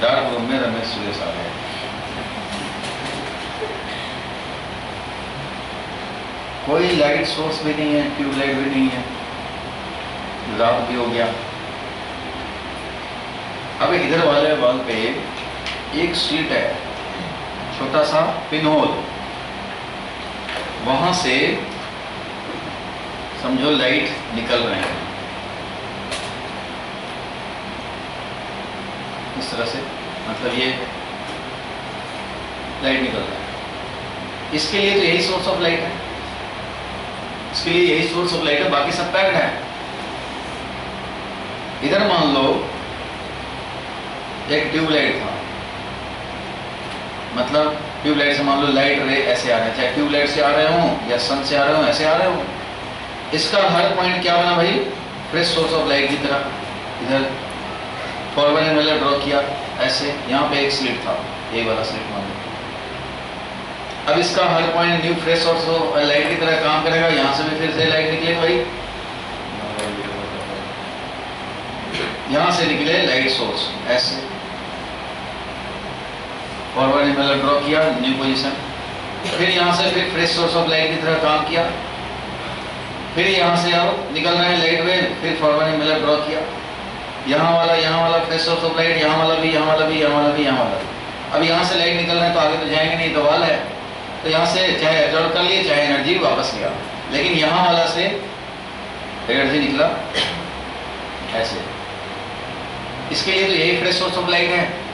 डार्क रूम में रमेश सुरेश आ गए। कोई लाइट सोर्स भी नहीं है, ट्यूबलाइट भी नहीं है, रात भी हो गया। अब इधर वाले वॉल पे एक स्लिट है, छोटा सा पिन होल, वहां से समझो लाइट निकल रहे हैं इस तरह से, मतलब ये लाइट निकल रहा है। इसके लिए तो यही सोर्स ऑफ लाइट है, इसके लिए यही सोर्स ऑफ लाइट है, बाकी सब पैक्ड है। इधर मान लो एक ट्यूबलाइट था, मतलब ट्यूबलाइट से मान लो लाइट रे ऐसे आ रहे हैं, चाहे ट्यूबलाइट से आ रहे हों या सन से आ रहे हों, ऐसे आ रहे हों। इसका हर पॉइंट क्या बना भाई, फ्रेश सोर्स ऑफ लाइट की तरह। इधर फॉरवर्ड एनवेलप ड्रॉ किया ऐसे, यहाँ पे एक स्लिट था, ये वाला स्लिट मान लो। अब इसका हर point new fresh source of light की तरह काम करेगा, यहाँ से भी फिर से लाइट निकले भाई, यहाँ से निकले लाइट सोर्स ऐसे। फॉरवर्ड एनवेलप ड्रॉ किया, न्यू पोजीशन, फिर यहाँ से फिर फ्रेश सोर्स ऑफ लाइट की तरह काम किया, फिर यहाँ से अब निकल रहे हैं लाइट वेव, फिर फॉरवर्ड एनवेलप ड्रॉ किया, यहाँ वाला फ्रेश सोर्स ऑफ लाइट, यहाँ वाला भी, यहाँ वाला भी, यहाँ वाला भी, यहाँ वाला भी। अब यहाँ से लाइट निकल रहे हैं तो आगे तो जाएंगे नहीं, तो वाल है, तो यहाँ से चाहे एब्जॉर्ब कर लिए, चाहे एनर्जी वापस लिया, लेकिन यहाँ वाला से एनर्जी निकला ऐसे। इसके लिए तो यही फ्रेश सोर्स ऑफ लाइट है।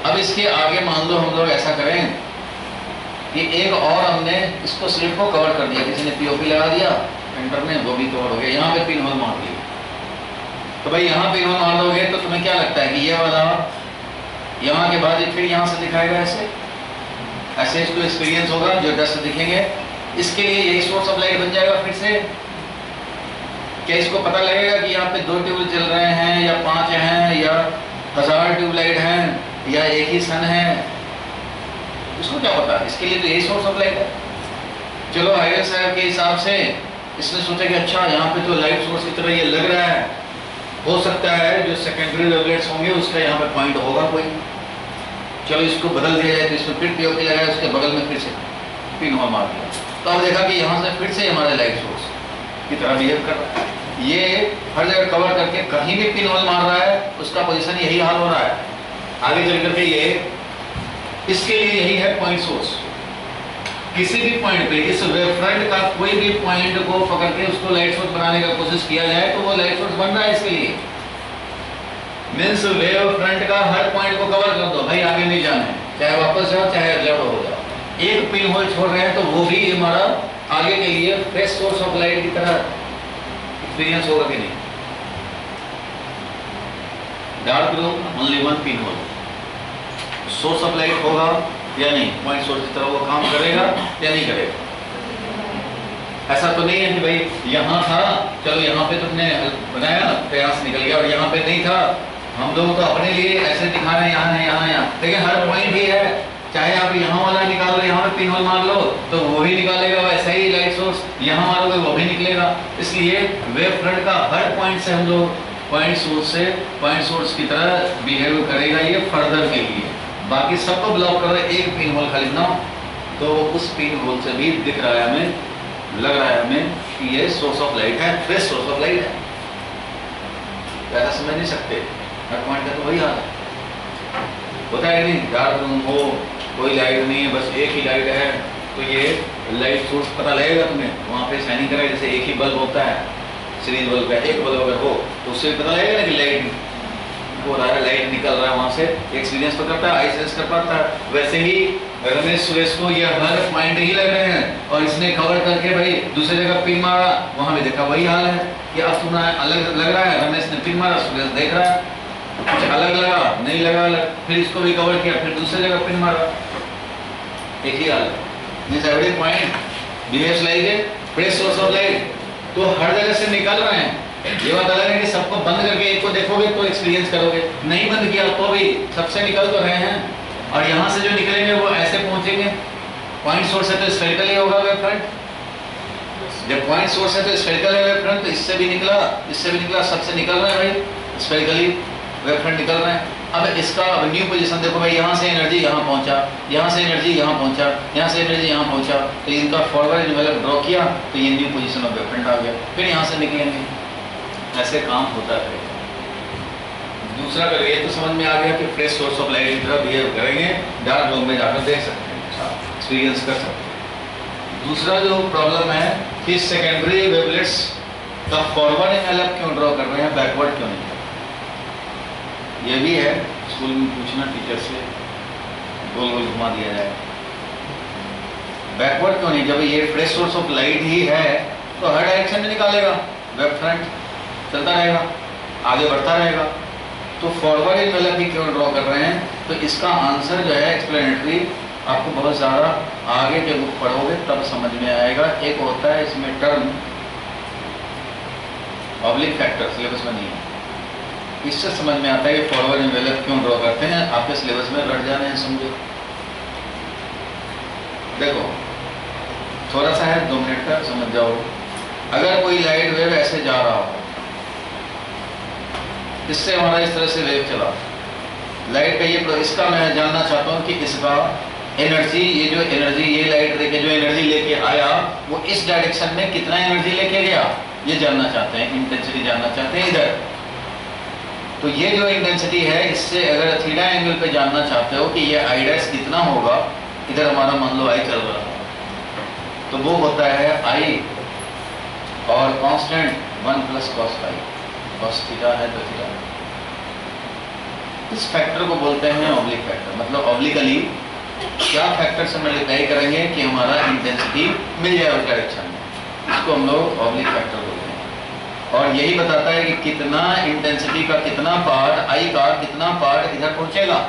अब इसके आगे मान लो हम लोग ऐसा करें कि एक और हमने इसको स्लिट को कवर कर दिया, किसी ने पीओपी लगा दिया पेंटर ने, वो भी कवर हो गया, यहाँ पे पिन होल मार दिया। तो भाई यहाँ पिन होल मार दोगे तो तुम्हें क्या लगता है कि ये वाला यहाँ के बाद फिर यहाँ से दिखाएगा ऐसे, ऐसे इसको एक्सपीरियंस होगा जो डस्ट दिखेंगे। इसके लिए यही सोर्स ऑफ लाइट बन जाएगा फिर से। क्या इसको पता लगेगा कि यहाँ पे 2 ट्यूब चल रहे हैं या 5 हैं या 1000 ट्यूबलाइट हैं या एक ही सन है, इसको क्या पता? इसके लिए तो यही सोर्स ऑफ लाइट है। चलो हायर साहब के हिसाब से इसने सोचा कि अच्छा यहाँ पे तो लाइट सोर्स की तरह ये लग रहा है, हो सकता है जो सेकेंडरी वेवलेट्स होंगे उसका यहाँ पे पॉइंट होगा कोई, चलो इसको बदल दिया जाए। तो इसमें फिर पीओपी लगाया, उसके बगल में फिर से पिन होल मार दिया, तो अब देखा कि यहाँ से फिर से हमारे लाइट सोर्स की तरह बिहेव कर रहा है। ये हर जगह कवर करके कहीं भी पिन होल मार रहा है, उसका पोजीशन यही हाल हो रहा है। आगे चल करके ये इसके लिए यही है पॉइंट सोर्स। किसी भी पॉइंट पे इस वेव फ्रंट का कोई भी पॉइंट को पकड़ के उसको लाइट सोर्स बनाने का कोशिश किया जाए तो वो लाइट सोर्स बन रहा है। इसके लिए मीन्स वेव फ्रंट का हर पॉइंट को कवर कर दो भाई, आगे नहीं जाना है, चाहे वापस जाओ चाहे एब्जॉर्ब हो जाओ। एक पिन होल छोड़ रहे हैं तो वो भी हमारा आगे के लिए फ्रेश सोर्स ऑफ लाइट की तरह एक्सपीरियंस होगा कि नहीं। Dark room only 1 pin hole, source of light होगा या नहीं, पॉइंट सोर्स की तरह वो काम करेगा या नहीं करेगा। ऐसा तो नहीं है कि भाई यहाँ था, चलो यहाँ पे तुमने बनाया तो यहाँ से निकल गया, और यहाँ पे नहीं था हम लोग तो अपने लिए ऐसे दिखा रहे हैं यहाँ है यहाँ यहाँ, लेकिन हर पॉइंट ही है। चाहे आप यहाँ वाला निकालो, यहाँ पे पिन होल मार लो तो वो भी निकालेगा, वैसा ही लाइट सोर्स यहाँ मारोगे वो भी निकलेगा। इसलिए वेव फ्रंट का हर पॉइंट से हम लोग पॉइंट सोर्स की तरह बिहेव करेगा ये फर्दर के लिए। बाकी सबको ब्लॉक कर रहे, एक पिन होल खाली बनाओ तो उस पिन होल से भी दिख रहा है हमें, लग रहा है हमें कि ये सोर्स ऑफ लाइट है, फ्रेश सोर्स ऑफ लाइट है। ज़्यादा समझ नहीं सकते, हर पॉइंट का तो वही हाल है। होता है नहीं, डार्क रूम हो, कोई लाइट नहीं है, बस एक ही लाइट है, तो ये लाइट सोर्स पता लगेगा तुम्हें, वहाँ पे शाइनिंग करेगा। जैसे एक ही बल्ब होता है, सीरीज बल्ब का एक बल्ब अगर हो तो उससे पता लगेगा ना कि लाइट हो रहा है, लाइट निकल रहा है वहाँ से। एक्सपीरियंस तो करता है, आई सेंस कर पाता है। वैसे ही रमेश सुरेश को ये हर पॉइंट ही लग रहे हैं, और इसने कवर करके भाई दूसरी जगह पिन मारा, वहाँ भी देखा वही हाल है कि अब तुम्हें अलग लग रहा है। रमेश ने पिन मारा, सुरेश देख रहा है कुछ अलग लगा, नहीं लगा अलग, फिर इसको भी कवर किया, फिर दूसरी जगह पिन मारा, एक ही हाल। This every point behaves like a fresh source of light. तो हर जगह से निकल रहे हैं। ये बात अलग है कि सबको बंद करके एक को देखोगे तो एक्सपीरियंस करोगे, नहीं बंद किया तो भी सबसे निकल तो रहे हैं। और यहाँ से जो निकलेंगे वो ऐसे पहुंचेंगे। पॉइंट सोर्स है तो स्फेरिकल ही होगा वेव फ्रंट। जब पॉइंट सोर्स है तो स्फेरिकल है वेव फ्रंट, तो इससे भी निकला, इससे भी निकला, सबसे निकल रहे हैं भाई, स्फेरिकली वेव फ्रंट निकल रहे हैं। अब इसका अब न्यू पोजीशन देखो भाई, यहाँ से एनर्जी यहाँ पहुँचा, यहाँ से एनर्जी यहाँ पहुँचा, यहाँ से एनर्जी यहाँ पहुँचा, तो इनका फॉरवर्ड मतलब ड्रॉ किया तो ये new position of wave front आ गया, फिर यहाँ से निकलेंगे। ऐसे काम होता है। दूसरा अगर ये तो समझ में आ गया कि फ्रेश सोर्स ऑफ लाइट की तरह बिहेव करेंगे, डार्क रूम में जाकर देख सकते हैं, एक्सपीरियंस कर सकते हैं। दूसरा जो प्रॉब्लम है कि सेकेंडरी वेवलेट्स का फॉरवर्ड एनवेलप क्यों ड्रॉ कर रहे हैं, बैकवर्ड क्यों नहीं? ये भी है, स्कूल में पूछना टीचर से, गोल गोल घुमा दिया जाए। बैकवर्ड क्यों नहीं? जब ये फ्रेश सोर्स ऑफ लाइट ही है तो हर डायरेक्शन में निकालेगा, वेव फ्रंट चलता रहेगा, आगे बढ़ता रहेगा। तो फॉरवर्ड एनवेलप भी क्यों ड्रॉ कर रहे हैं? तो इसका आंसर जो है एक्सप्लेनेटरी आपको बहुत ज़्यादा आगे के बुक पढ़ोगे तब समझ में आएगा। एक होता है इसमें टर्म ऑब्लिक फैक्टर, सिलेबस में नहीं है, इससे समझ में आता है कि फॉरवर्ड एनवेलप क्यों ड्रॉ करते हैं। आपके सिलेबस में रट जाने हैं, समझो। देखो थोड़ा सा है, 2 मिनट का, समझ जाओ। अगर कोई लाइट वेव ऐसे जा रहा हो, इससे हमारा इस तरह से वेव चला, लाइट का ये, इसका मैं जानना चाहता हूँ कि इसका एनर्जी, ये जो एनर्जी ये लाइट लेके जो एनर्जी लेके आया वो इस डायरेक्शन में कितना एनर्जी लेके गया, ये जानना चाहते हैं, इंटेंसिटी जानना चाहते हैं इधर। तो ये जो इंटेंसिटी है, इससे अगर थीटा एंगल पे जानना चाहते हो कि ये आई डैश कितना होगा, इधर हमारा मान लो आई चल रहा है, तो वो होता है आई और constant 1 + cos phi, cos theta है तो थीटा। इस फैक्टर को बोलते हैं ऑब्लिक फैक्टर। मतलब ऑब्लिकली क्या फैक्टर से मल्टीप्लाई करेंगे कि हमारा इंटेंसिटी मिल जाए उस डायरेक्शन में, इसको हम लोग ऑब्लिक फैक्टर बोलते हैं। और यही बताता है कि कितना इंटेंसिटी का कितना पार्ट, आई का कितना पार्ट इधर पहुंचेगा।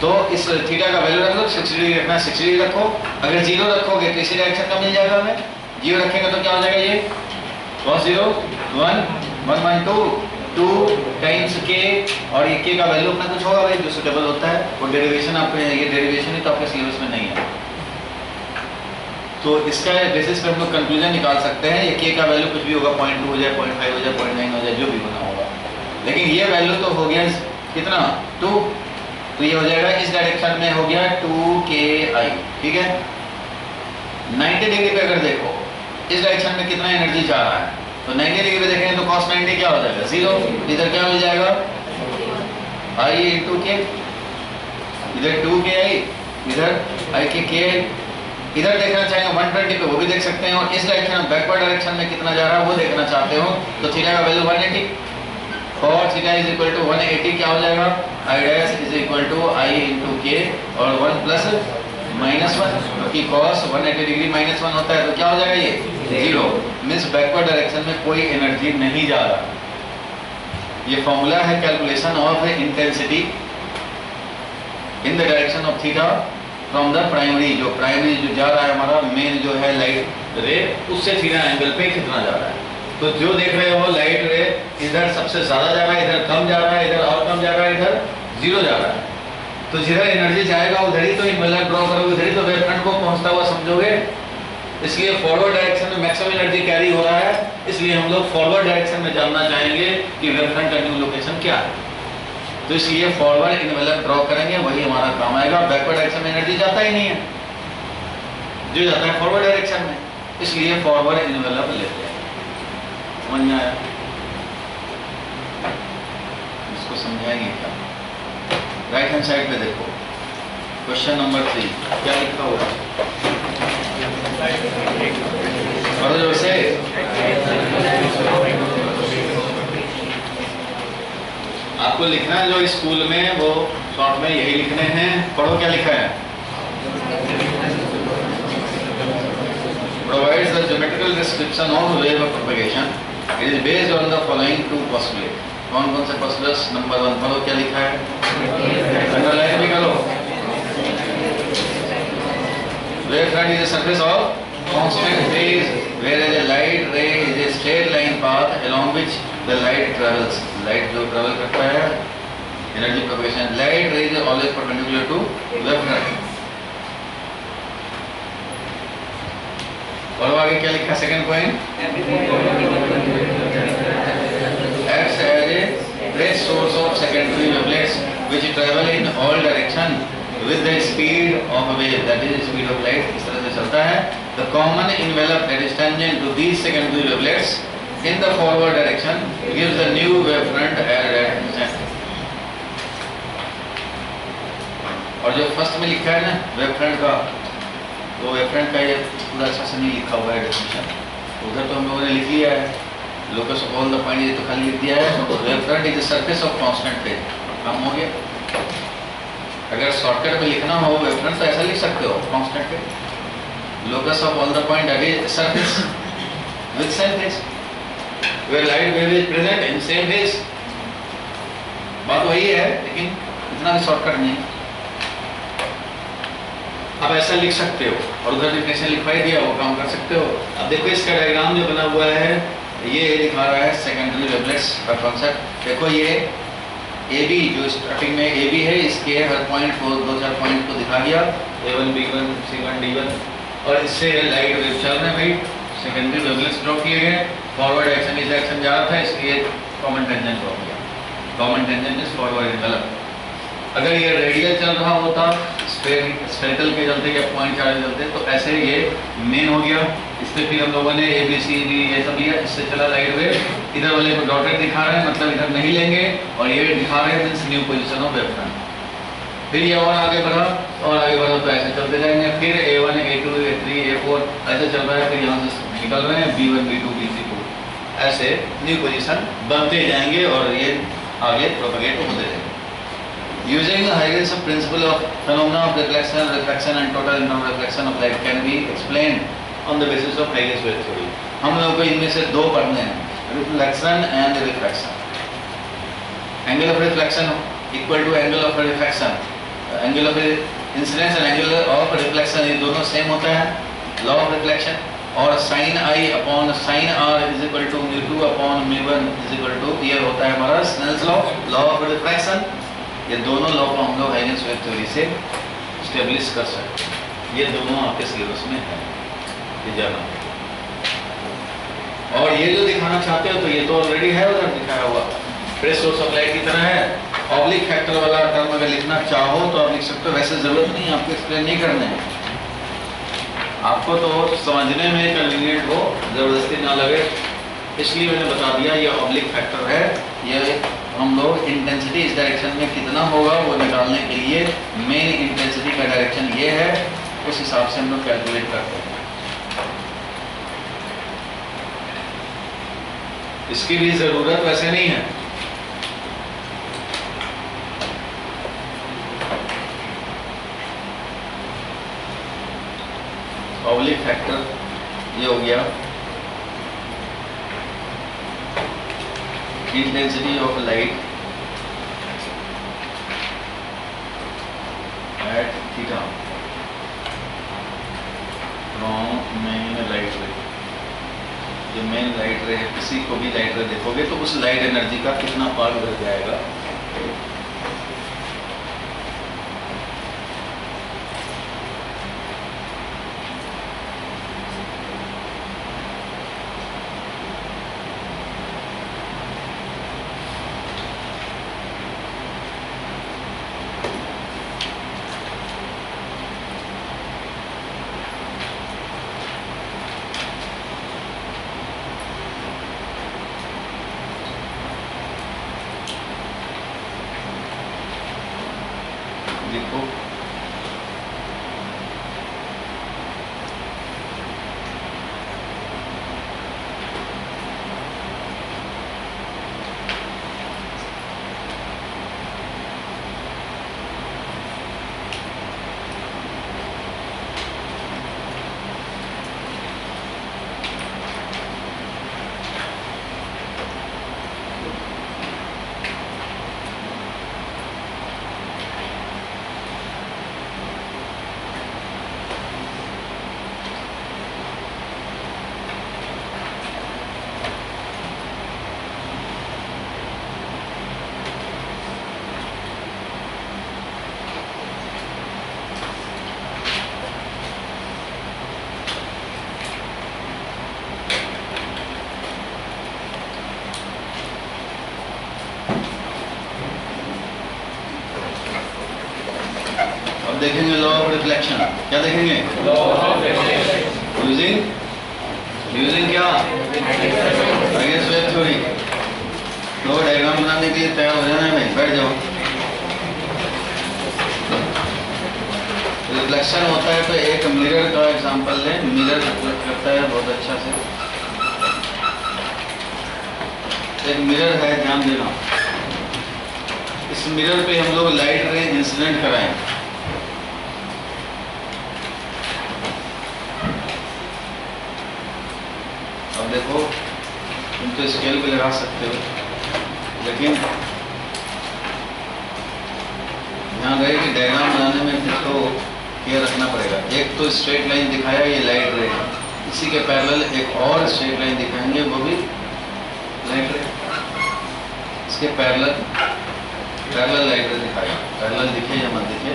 तो इस थीटा का वैल्यू रख लो, 60 डिग्री रखना, 60 डिग्री रखो। अगर 0 रखोगे तो इसी डायरेक्शन का मिल जाएगा हमें, 0 रखेंगे तो क्या हो जाएगा, ये cos 0 1 1 2 2 टाइम्स के, और ये के का वैल्यू अपना कुछ होगा भाई जो सुटेबल होता है, वो डेरिवेशन आपको, ये डेरिवेशन ही तो आपके सिलेबस में नहीं है। तो इसका बेसिस पे हम लोग कंक्लूजन निकाल सकते हैं, ये के का वैल्यू कुछ भी होगा, 0.2 हो जाए, 0.5 हो जाए, 0.9 हो जाए, जो भी होना होगा। लेकिन ये वैल्यू तो हो गया कितना, 2, तो ये हो जाएगा इस डायरेक्शन में हो गया 2KI, ठीक है। 90 डिग्री पे अगर देखो इस डायरेक्शन में कितना एनर्जी जा रहा है, तो 90 डिग्री पे देखेंगे तो cos 90 क्या हो जाएगा, 0। इधर क्या मिल जाएगा, I × K, इधर 2KI, इधर I के KI। इधर देखना चाहेंगे 120 पे, वो भी देख सकते हैं। और इस डायरेक्शन बैकवर्ड डायरेक्शन में कितना जा रहा है वो देखना चाहते हो, तो थीटा का वैल्यू 180 और थीटा इज इक्वल टू 180 क्या हो जाएगा, I dash is equal to I × K और 1 + -1, क्योंकि cos 180 डिग्री -1 होता है, तो क्या हो जाएगा ये 0। मीन्स बैकवर्ड डायरेक्शन में कोई एनर्जी नहीं जा रहा। ये फॉर्मूला है calculation of intensity in the direction of theta from the primary. जो प्राइमरी जो जा रहा है हमारा मेन जो है लाइट रे, उससे थीटा एंगल पे कितना जा रहा है। तो जो देख रहे हो लाइट रे इधर सबसे ज्यादा जा रहा है, इधर कम जा रहा है, इधर और कम जा रहा है, इधर जीरो जा रहा है, तो जिधर एनर्जी जाएगा उधर ही तो इन्वेलर ड्रॉ करोगे, उधर ही तो वेव फ्रंट को पहुंचता हुआ समझोगे। इसलिए फॉरवर्ड डायरेक्शन में मैक्सिमम एनर्जी कैरी हो रहा है, इसलिए हम लोग फॉरवर्ड डायरेक्शन में जानना चाहेंगे कि वेव फ्रंट का न्यू लोकेशन क्या है। तो इसलिए फॉरवर्ड इन्वेलर ड्रॉ करेंगे, वही हमारा काम आएगा। बैकवर्ड डायरेक्शन में एनर्जी जाता ही नहीं है, जो जाता है फॉरवर्ड डायरेक्शन में, इसलिए फॉरवर्ड इन्वेलर लेते हैं। समझ में आया? इसको समझाएंगे क्या? राइट हैंड साइड पे देखो, क्वेश्चन नंबर 3 क्या लिखा हुआ है? पढ़ो जोर से। आपको लिखना है जो स्कूल में वो शॉर्ट में यही लिखने हैं। पढ़ो क्या लिखा है? Provides the geometrical description of wave of propagation. It is based on the following two postulates. कौन कौन से postulates? नंबर 1 पढ़ो क्या लिखा है? अंडरलाइन भी करो। Wave front is a surface of constant phase, whereas a light ray is a straight line path along which the light travels. Light जो travel करता है, energy propagation. Light ray is always perpendicular to wave front. और आगे क्या लिखा? Second point, acts as a fresh source of secondary wavelets which travel in all direction with the speed of a wave, that is speed of light. इस तरह से चलता है। The common envelope that is tangent to these secondary wavelets in the forward direction gives the new wavefront at that instant. और जो फर्स्ट में लिखा है ना वेवफ्रंट का, तो वेवफ्रंट का ये पूरा अच्छा से नहीं लिखा हुआ है डेफिनेशन, उधर तो हम लोगों ने लिख लिया है। Locus of all the point ये तो खाली लिख दिया है। Wavefront is the surface of constant phase, काम हो गया। अगर शॉर्टकट में लिखना हो वेवफ्रंट तो ऐसा लिख सकते हो, constant phase, locus of all the point that is surface with same phase where light wave is present in same phase. बात वही है, लेकिन इतना भी शॉर्टकट नहीं। आप ऐसा लिख सकते हो और उधर डेफिनेशन लिखवाई दिया, वो काम कर सकते हो। अब देखो इसका डायग्राम जो बना हुआ है ये दिखा रहा है सेकेंडरी वेवलेट्स का कॉन्सेप्ट। देखो ये ए बी जो स्टार्टिंग में ए बी है, इसके हर पॉइंट को 2-4 पॉइंट को दिखा दिया, A1 B1 C1 D1, और इससे लाइट वेव चल रहे हैं भाई, सेकेंडरी वेवलेट्स ड्रॉ किए गए। फॉरवर्ड डायरेक्शन इस डायरेक्शन जा रहा था, इसलिए कॉमन टेंजेंट ड्रॉ किया। Common tangent is forward envelope. अगर ये रेडियल चल रहा होता स्फेरिकल के चलते या पॉइंट चार्ज चलते, तो ऐसे ये मेन हो गया। इससे फिर हम लोगों ने ए बी सी डी ये सब लिया, इससे चला लाइट वेव। इधर वाले को डॉटेड दिखा रहे हैं, मतलब इधर नहीं लेंगे, और ये दिखा रहे हैं means new position of wavefront. फिर ये और आगे बढ़ा और आगे बढ़ा, तो ऐसे चलते जाएंगे। फिर A1 A2 A3 A4 ऐसे चल रहा है। फिर यहाँ से निकल रहे हैं B1 B2 B3 ऐसे न्यू पोजीशन बनते जाएंगे और ये आगे प्रोपेगेट होते जाएंगे। Using the Huygens principle of phenomena of reflection, refraction and total internal reflection of light can be explained on the basis of Huygens wave theory. हम लोगों को इनमें से दो पढ़ने हैं, reflection and refraction. Angle of reflection equal to angle of refraction. Angle of incidence and angle of reflection ये दोनों सेम होता है, law of reflection। और sin I upon sin R is equal to mu2 upon mu1 is equal to, ये होता है हमारा Snell's law, law of refraction। ये दोनों लॉ को हम लोग हाइगेंस वेव थ्योरी से स्टेब्लिश कर सकते हैं। ये दोनों आपके सिलेबस में है, ये जाना। और ये जो दिखाना चाहते हो तो ये तो ऑलरेडी है उधर दिखाया हुआ, फ्रेश सोर्स ऑफ लाइट की तरह है। ऑब्लिक फैक्टर वाला टर्म अगर लिखना चाहो तो आप लिख सकते हो, वैसे जरूरत नहीं आपको एक्सप्लेन नहीं करने हैं। आपको तो समझने में कन्वीनियंट हो, जबरदस्ती ना लगे, इसलिए मैंने बता दिया ये ऑब्लिक फैक्टर है। ये हम लोग इंटेंसिटी इस डायरेक्शन में कितना होगा वो निकालने के लिए मेन इंटेंसिटी का डायरेक्शन ये है, उस हिसाब से हम लोग कैलकुलेट करते हैं। इसकी भी जरूरत वैसे नहीं है। ऑब्लिक फैक्टर ये हो गया intensity of light at theta from main light ray जो मेन लाइट रे है, किसी को भी लाइट रे देखोगे तो उस लाइट एनर्जी का कितना पार्ट बढ़ जाएगा। देखो अब देखेंगे लॉ ऑफ रिफ्लेक्शन। क्या देखेंगे? यूजिंग क्या? Against wave theory. तो डायग्राम बनाने के लिए तैयार हो जाना है भाई, बैठ जाओ। रिफ्लेक्शन होता है तो एक मिरर का एग्जांपल लें। मिरर रिफ्लेक्ट करता है बहुत अच्छा से। एक मिरर है, ध्यान देना। इस मिरर पे हम लोग लाइट रे इंसिडेंट कराएं। अब देखो, तुम तो स्केल पे लगा सकते हो, लेकिन ध्यान रहे कि डायग्राम बनाने में फिर तो केयर रखना पड़ेगा। एक तो स्ट्रेट लाइन दिखाया, ये लाइट रे, इसी के पैरेलल एक और स्ट्रेट लाइन दिखाएंगे, वो भी लाइट रे। इसके पैरेलल लाइट रे दिखाया। पैरेलल दिखे या मत दिखे,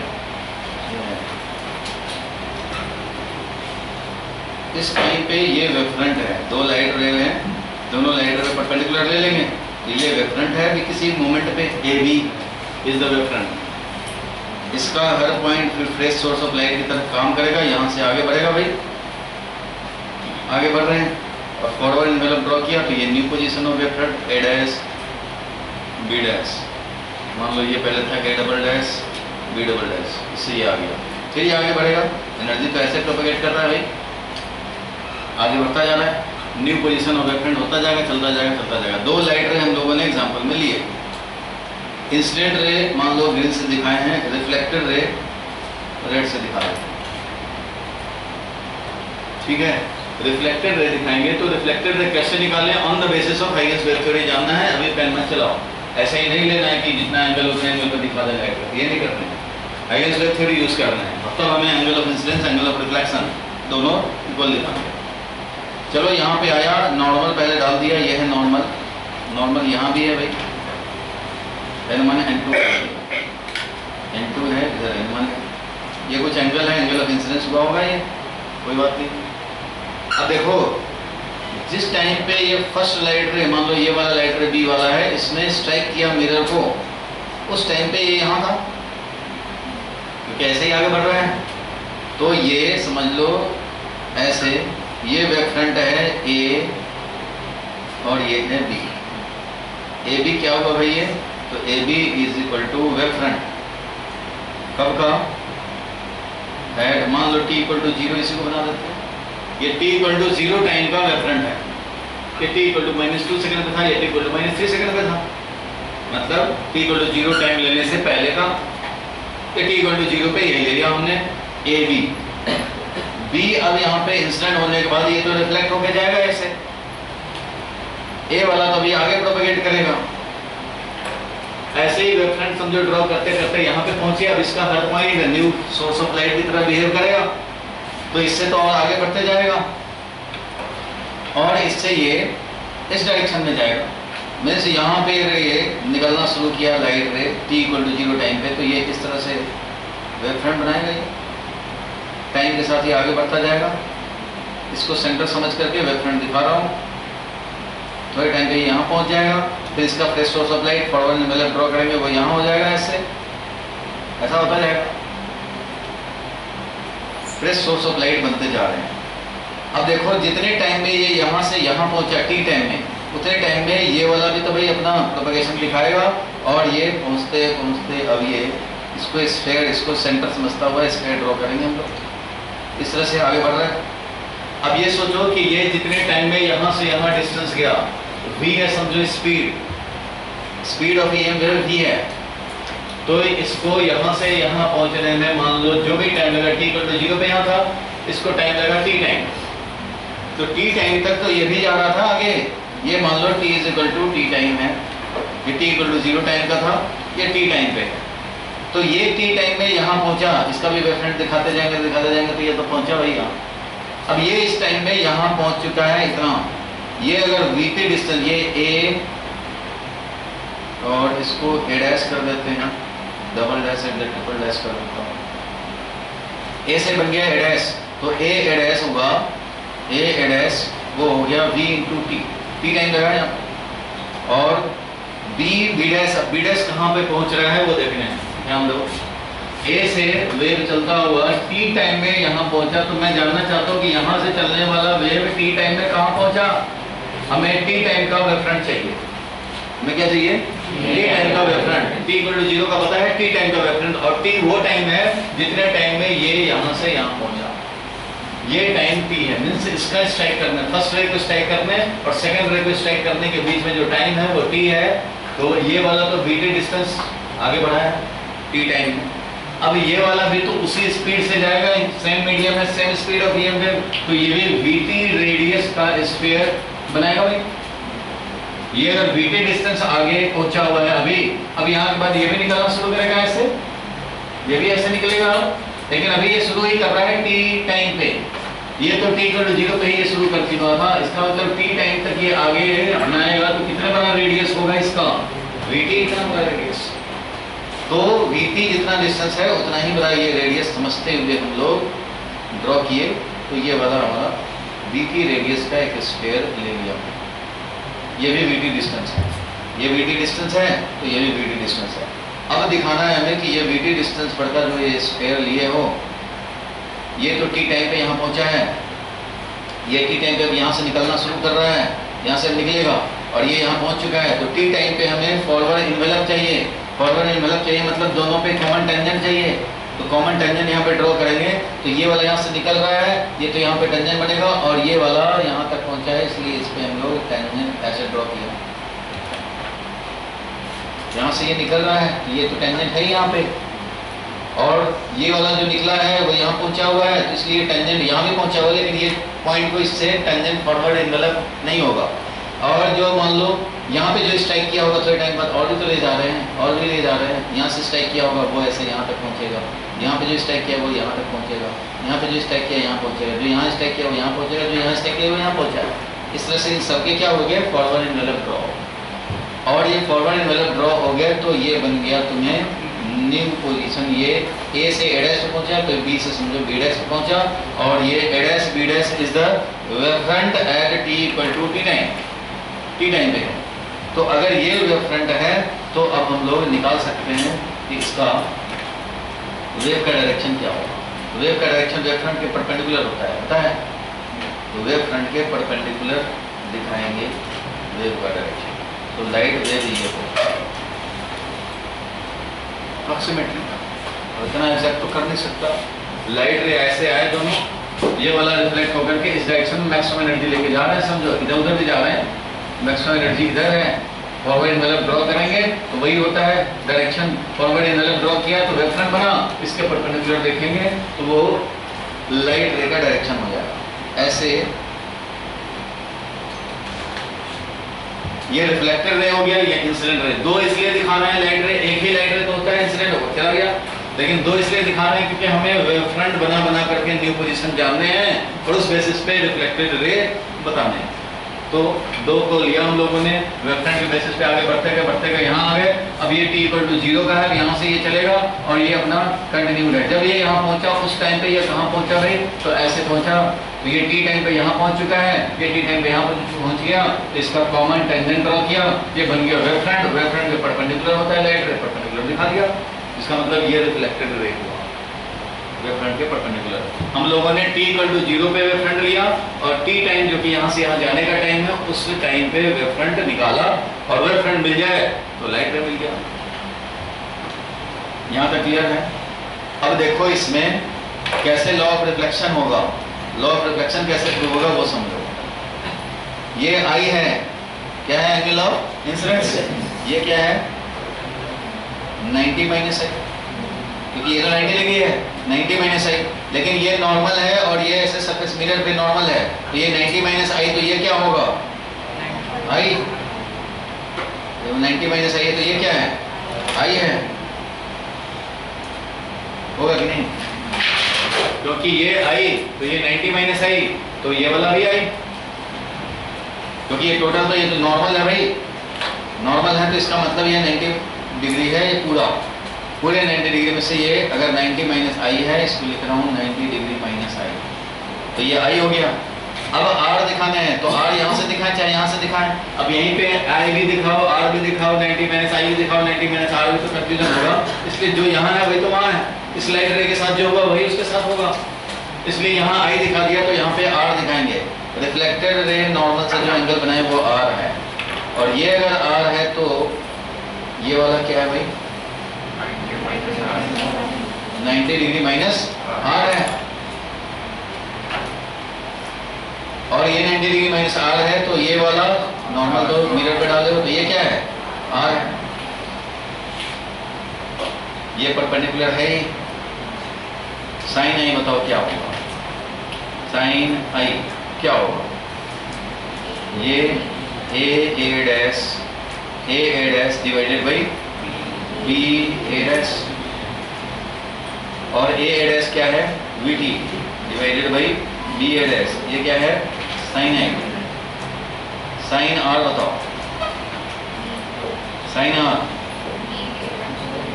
इस टाइम पे ये वेव फ्रंट है। दो लाइट रे हैं, दोनों लाइट रे परपेंडिकुलर ले लेंगे तो ये वेव फ्रंट है कि किसी मोमेंट पे A B is the wave front. इसका हर पॉइंट फिर फ्रेश सोर्स ऑफ लाइट की तरफ काम करेगा, यहाँ से आगे बढ़ेगा भाई। आगे बढ़ रहे हैं और फॉरवर्ड एनवेलप ड्रॉ किया तो ये new position of wave front A dash B dash. मान लो ये पहले था A double dash B double dash, इससे ये आ गया। फिर ये आगे बढ़ेगा, एनर्जी तो ऐसे प्रोपेगेट कर रहा है भाई, आगे बढ़ता जा रहा है। New position of wave front होता जाएगा, चलता जाएगा, चलता जाएगा। दो लाइट रे हम लोगों ने एग्जांपल में लिए। इंसिडेंट रे मान लो ग्रीन से दिखाए हैं, रिफ्लेक्टेड रे रेड से दिखा रहे हैं, ठीक है। रिफ्लेक्टेड रे दिखाएंगे तो रिफ्लेक्टेड रे कैसे निकालें, on the basis of Huygens wave theory जानना है। अभी पेन में चलाओ, ऐसा ही नहीं लेना है कि जितना एंगल उतना एंगल पर दिखा दे लाइट, ये नहीं करना है। हाइगेंस वेव थ्योरी यूज करना है, मतलब हमें angle of incidence, angle of reflection दोनों इक्वल दिखाना है। चलो यहाँ पे आया, नॉर्मल पहले डाल दिया, ये है नॉर्मल। नॉर्मल यहाँ भी है भाई, n1 n2 n2 है, इधर n1 है। ये कुछ एंगल है, एंगल ऑफ इंसिडेंस हुआ होगा, ये कोई बात नहीं। अब देखो, जिस टाइम पे ये फर्स्ट लाइट रे, मान लो ये वाला लाइट रे बी वाला है, इसने स्ट्राइक किया मिरर को, उस टाइम पे ये यहाँ था, क्योंकि ऐसे ही आगे बढ़ रहा है। तो ये समझ लो ऐसे, ये वेव फ्रंट है ए और ये है बी। ए बी क्या होगा भाई ये, तो A B is equal to wave front कब का है, मान लो t इक्वल टू 0, इसी को बना देते हैं। ये t इक्वल टू 0 टाइम का वेव फ्रंट है। ये t इक्वल टू -2 सेकंड पे था, ये t इक्वल टू -3 सेकंड पे था, मतलब t इक्वल टू 0 टाइम लेने से पहले का। ये t इक्वल टू 0 पे ये ले लिया हमने ए बी। बी अब यहाँ पे इंसिडेंट होने के बाद ये तो रिफ्लेक्ट होके जाएगा ऐसे, ए वाला तो अभी आगे प्रोपेगेट करेगा। ऐसे ही वेव फ्रंट समझो ड्रॉ करते करते यहाँ पे पहुंचे। अब इसका हर point new source of light की तरह बिहेव करेगा, तो इससे तो और आगे बढ़ते जाएगा। और इससे ये इस डायरेक्शन में जाएगा। मीन्स यहाँ पे ये निकलना शुरू किया लाइट रे t=0 टाइम पे, तो ये इस तरह से वेव फ्रंट बनाएगा। ये टाइम के साथ ये आगे बढ़ता जाएगा। इसको सेंटर समझ करके वेव फ्रंट दिखा रहा हूँ। थोड़े टाइम पे यहाँ पहुँच जाएगा। फिर इसका fresh source of light forward मतलब ड्रॉ करेंगे, वो यहाँ हो जाएगा। ऐसे ऐसा होता जाएगा। फ्रेश सोर्स ऑफ लाइट बनते जा रहे हैं। अब देखो जितने टाइम में ये यहाँ से यहाँ पहुँचा t टाइम में, उतने टाइम में ये वाला भी तो भाई अपना प्रोपगेशन दिखाएगा। और ये पहुँचते पहुँचते अब ये इसको स्फीयर, इसको सेंटर समझता हुआ स्फीयर ड्रॉ करेंगे हम लोग। इस तरह से आगे बढ़ रहा है। अब ये सोचो कि ये जितने टाइम में यहाँ से यहाँ डिस्टेंस गया, v है समझो speed of EM wave v है। तो इसको यहाँ से यहाँ पहुँचने में मान लो जो भी टाइम लगा t=0 पे यहाँ था, इसको टाइम लगा t टाइम। तो t टाइम तक तो ये भी जा रहा था आगे। ये मान लो t टाइम है, ये t=0 टाइम का था, ये t टाइम पे है। तो ये t टाइम में यहाँ पहुँचा, इसका भी वेव फ्रंट दिखाते जाएंगे तो ये तो पहुँचा भाई यहाँ। अब ये इस टाइम में यहाँ पहुँच चुका है इतना। ये अगर vp डिस्टेंस, ये a और इसको a डैश कर देते हैं, डबल डैश ट्रिपल डैश कर देता हूँ। a से बन गया a डैश, तो a डैश होगा, a डैश वो हो गया v इंटू t टाइम लगा यहाँ। और b डैश, अब b डैश कहाँ पे पहुँच रहा है वो देखने हैं, ध्यान दो। a से वेव चलता हुआ t टाइम में यहाँ पहुँचा, तो मैं जानना चाहता हूँ कि यहाँ से चलने वाला वेव t टाइम में कहाँ पहुँचा। हमें t टाइम का वेव फ्रंट चाहिए। हमें क्या चाहिए? t टाइम का वेव फ्रंट। t=0 का पता है, t टाइम का वेव फ्रंट। और t वो टाइम है जितने टाइम में ये यहाँ से यहाँ पहुँचा। ये टाइम t है। मीन्स इसका स्ट्राइक करना, फर्स्ट रे को स्ट्राइक करने और सेकंड रे को स्ट्राइक करने के बीच में जो टाइम है वो t है। तो ये वाला तो vt डिस्टेंस आगे बढ़ा है t टाइम में। अब ये वाला भी तो उसी स्पीड से जाएगा, सेम मीडियम है, same speed of EM wave. तो ये भी vt रेडियस का स्फीयर बनाएगा भाई। ये अगर vt डिस्टेंस आगे पहुंचा हुआ है अभी, अब यहाँ के बाद ये भी निकलना शुरू करेगा ऐसे, ये भी ऐसे निकलेगा। लेकिन अभी ये शुरू ही कर रहा है t टाइम पे। ये तो t=0 पे ही ये शुरू कर चुका था। इसका मतलब t टाइम तक ये आगे बनाएगा तो कितने बड़ा रेडियस होगा इसका? vt इतना बड़ा रेडियस। तो vt जितना डिस्टेंस है उतना ही बड़ा ये रेडियस समझते हुए हम लोग ड्रॉ किए। तो ये वाला हमारा vt रेडियस का एक स्फीयर ले लिया। ये भी vt डिस्टेंस है, ये vt डिस्टेंस है, तो ये भी vt डिस्टेंस है। अब दिखाना है हमें कि ये vt डिस्टेंस बढ़कर जो ये स्फीयर लिए हो, ये तो t टाइम पे यहाँ पहुँचा है, ये t टाइम पे अब यहाँ से निकलना शुरू कर रहा है, यहाँ से निकलेगा और ये यहाँ पहुँच चुका है। तो t टाइम पे हमें फॉरवर्ड इन्वेलप चाहिए। फॉरवर्ड इन्वेलप चाहिए मतलब दोनों पे कॉमन टेंजेंट चाहिए। तो कॉमन टेंजेंट यहाँ पे ड्रॉ करेंगे। तो ये वाला यहाँ से निकल रहा है, ये तो यहाँ पे टेंजेंट बनेगा और ये वाला यहाँ तक पहुँचा है, इसलिए इस पे हम लोग टेंजेंट ऐसे ड्रॉ किया। यहाँ से ये निकल रहा है, तो ये तो टेंजेंट है यहाँ पे, और ये वाला जो निकला है वो यहाँ पहुँचा हुआ है, तो इसलिए टेंजेंट यहाँ भी पहुँचा हुआ है। लेकिन ये पॉइंट को इससे टेंजेंट फॉरवर्ड इन्वेलप नहीं होगा। और जो मान लो यहाँ पे जो स्ट्राइक किया होगा थोड़े टाइम बाद और भी तो ले जा रहे हैं, और भी ले जा रहे हैं। यहाँ से स्ट्राइक किया होगा वो ऐसे यहाँ तक पहुँचेगा, यहाँ पे जो स्ट्राइक किया वो यहाँ तक पहुँचेगा, यहाँ पे जो स्ट्राइक किया यहाँ पहुँचेगा, जो यहाँ स्ट्राइक किया वो यहाँ पहुँचेगा, जो यहाँ स्ट्राइक किया वो यहाँ पहुँचा। इस तरह से इन सबके क्या हो गया? Forward envelope draw. और ये फॉरवर्ड इन्वेलप ड्रॉ हो गया तो ये बन गया तुम्हें न्यू पोजीशन। ये A से A डैश पे पहुँचा, तो B से समझो B डैश पे पहुँचा, और ये A dash B dash is the wave front at t time पे है। तो अगर ये वेव फ्रंट है तो अब हम लोग निकाल सकते हैं कि इसका वेव का डायरेक्शन क्या होगा। वेव का डायरेक्शन वेव फ्रंट के परपेंडिकुलर होता है। तो वेव फ्रंट के परपेंडिकुलर दिखाएंगे वेव का डायरेक्शन। तो लाइट वेव ये होगा अप्रोक्सीमेटली, इतना एग्जैक्ट तो कर नहीं सकता। लाइट रे ऐसे आए दोनों, ये वाला रिफ्लेक्ट होकर के इस डायरेक्शन में मैक्सिमम एनर्जी लेके जा रहे हैं, समझो इधर उधर भी जा रहे हैं, मैक्सिमम एनर्जी इधर है। फॉरवर्ड इन्वेलप ड्रॉ करेंगे तो वही होता है डायरेक्शन। फॉरवर्ड इन्वेलप ड्रॉ किया तो वेव फ्रंट बना, इसके परपेंडिकुलर देखेंगे तो वो लाइट रे का डायरेक्शन हो जाएगा। ऐसे ये रिफ्लेक्टेड रे हो गया, ये इंसिडेंट रे। दो इसलिए दिखाना है लाइट रे, एक ही लाइट रे तो होता है, इंसिडेंट होगा चला गया। लेकिन दो इसलिए दिखाना है क्योंकि हमें वेव फ्रंट बना करके न्यू पोजीशन जानने हैं और उस बेसिस पे रिफ्लेक्टेड रे बताने हैं। तो 2 को लिया हम लोगों ने, वेव फ्रंट के बेसिस पे आगे बढ़ते गए यहाँ आ गए। अब ये t इक्वल टू 0 का है, यहाँ से ये चलेगा और ये अपना कंटिन्यू है। जब ये यहाँ पहुंचा उस टाइम पे ये कहाँ पहुंचा भाई, तो ऐसे पहुंचा, तो ये t टाइम पे यहाँ पहुंच चुका है, ये t टाइम पे यहाँ पहुंच गया, इसका कॉमन टेंजेंट ड्रॉ किया, ये बन गया वेव फ्रंट। वेव फ्रंट के परपेंडिकुलर होता है लाइट रे, परपेंडिकुलर दिखा दिया, इसका मतलब ये रिफ्लेक्टेड रे हुआ वेव फ्रंट के परपेंडिकुलर। हम लोगों ने t इक्वल टू 0 पे वेव फ्रंट लिया और t टाइम जो कि यहाँ से यहाँ जाने का टाइम है उस टाइम पे वेव फ्रंट निकाला, और वेव फ्रंट मिल जाए तो लाइट रे मिल गया। यहाँ तक क्लियर है? अब देखो इसमें कैसे लॉ ऑफ रिफ्लेक्शन होगा, लॉ ऑफ रिफ्लेक्शन कैसे प्रूव होगा वो समझो। ये I है, क्या है एंगल ऑफ इंसिडेंस, ये क्या है 90 माइनस I, क्योंकि ये तो 90 लगी है, 90 माइनस I, लेकिन ये नॉर्मल है और ये ऐसे सरफेस मिरर पे नॉर्मल है, तो ये 90 माइनस I, तो ये क्या होगा I, 90 माइनस I है तो ये क्या है I है, होगा कि नहीं? क्योंकि ये I तो ये 90 माइनस I, तो ये वाला भी I, क्योंकि ये टोटल तो ये तो नॉर्मल है भाई, नॉर्मल है तो इसका मतलब ये 90 डिग्री है, ये पूरे 90 डिग्री में से ये अगर 90 माइनस I है, इसको लिख रहा हूँ 90 डिग्री माइनस I, तो ये I हो गया। अब R दिखाना है तो R यहाँ से दिखाएं चाहे यहाँ से दिखाएं, अब यहीं पे I भी दिखाओ R भी दिखाओ, 90 माइनस I भी दिखाओ, 90 माइनस R भी, तो कंफ्यूजन होगा। इसलिए जो यहाँ है वही तो वहाँ है, इस लाइट रे के साथ जो होगा वही उसके साथ होगा, इसलिए यहाँ I दिखा दिया तो यहाँ पे R दिखाएंगे। रिफ्लेक्टेड रे नॉर्मल से जो एंगल बनाए वो R है, और ये अगर R है तो ये वाला क्या है भाई 90 डिग्री माइनस R है, और ये 90 डिग्री माइनस R है, तो ये वाला नॉर्मल तो मिरर पे डाल दो तो ये क्या है R है, ये परपेंडिकुलर है। साइन I बताओ क्या होगा, साइन I क्या होगा, ये a dash divided by b a dash, और a डैश क्या है vt divided by b a dash, ये क्या है साइन I। साइन R बताओ, sine R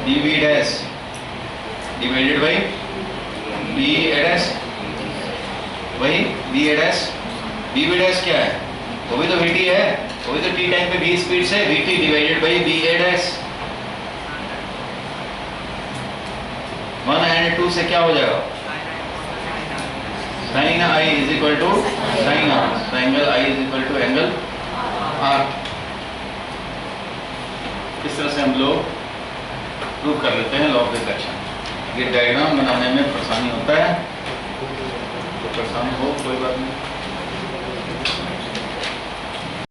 dv dash divided by b a dash, वही b a dash, b dash क्या है, वो भी तो vt है, वो भी तो t टाइम पे v स्पीड से, vt divided by b a dash. 1 and 2 से क्या हो जाएगा, sine I is equal to sine R, तो angle I is equal to angle R। इस तरह से हम लोग प्रूव कर लेते हैं लॉ ऑफ रिफ्लेक्शन। ये डायग्राम बनाने में परेशानी होता है, तो परेशानी हो कोई बात नहीं।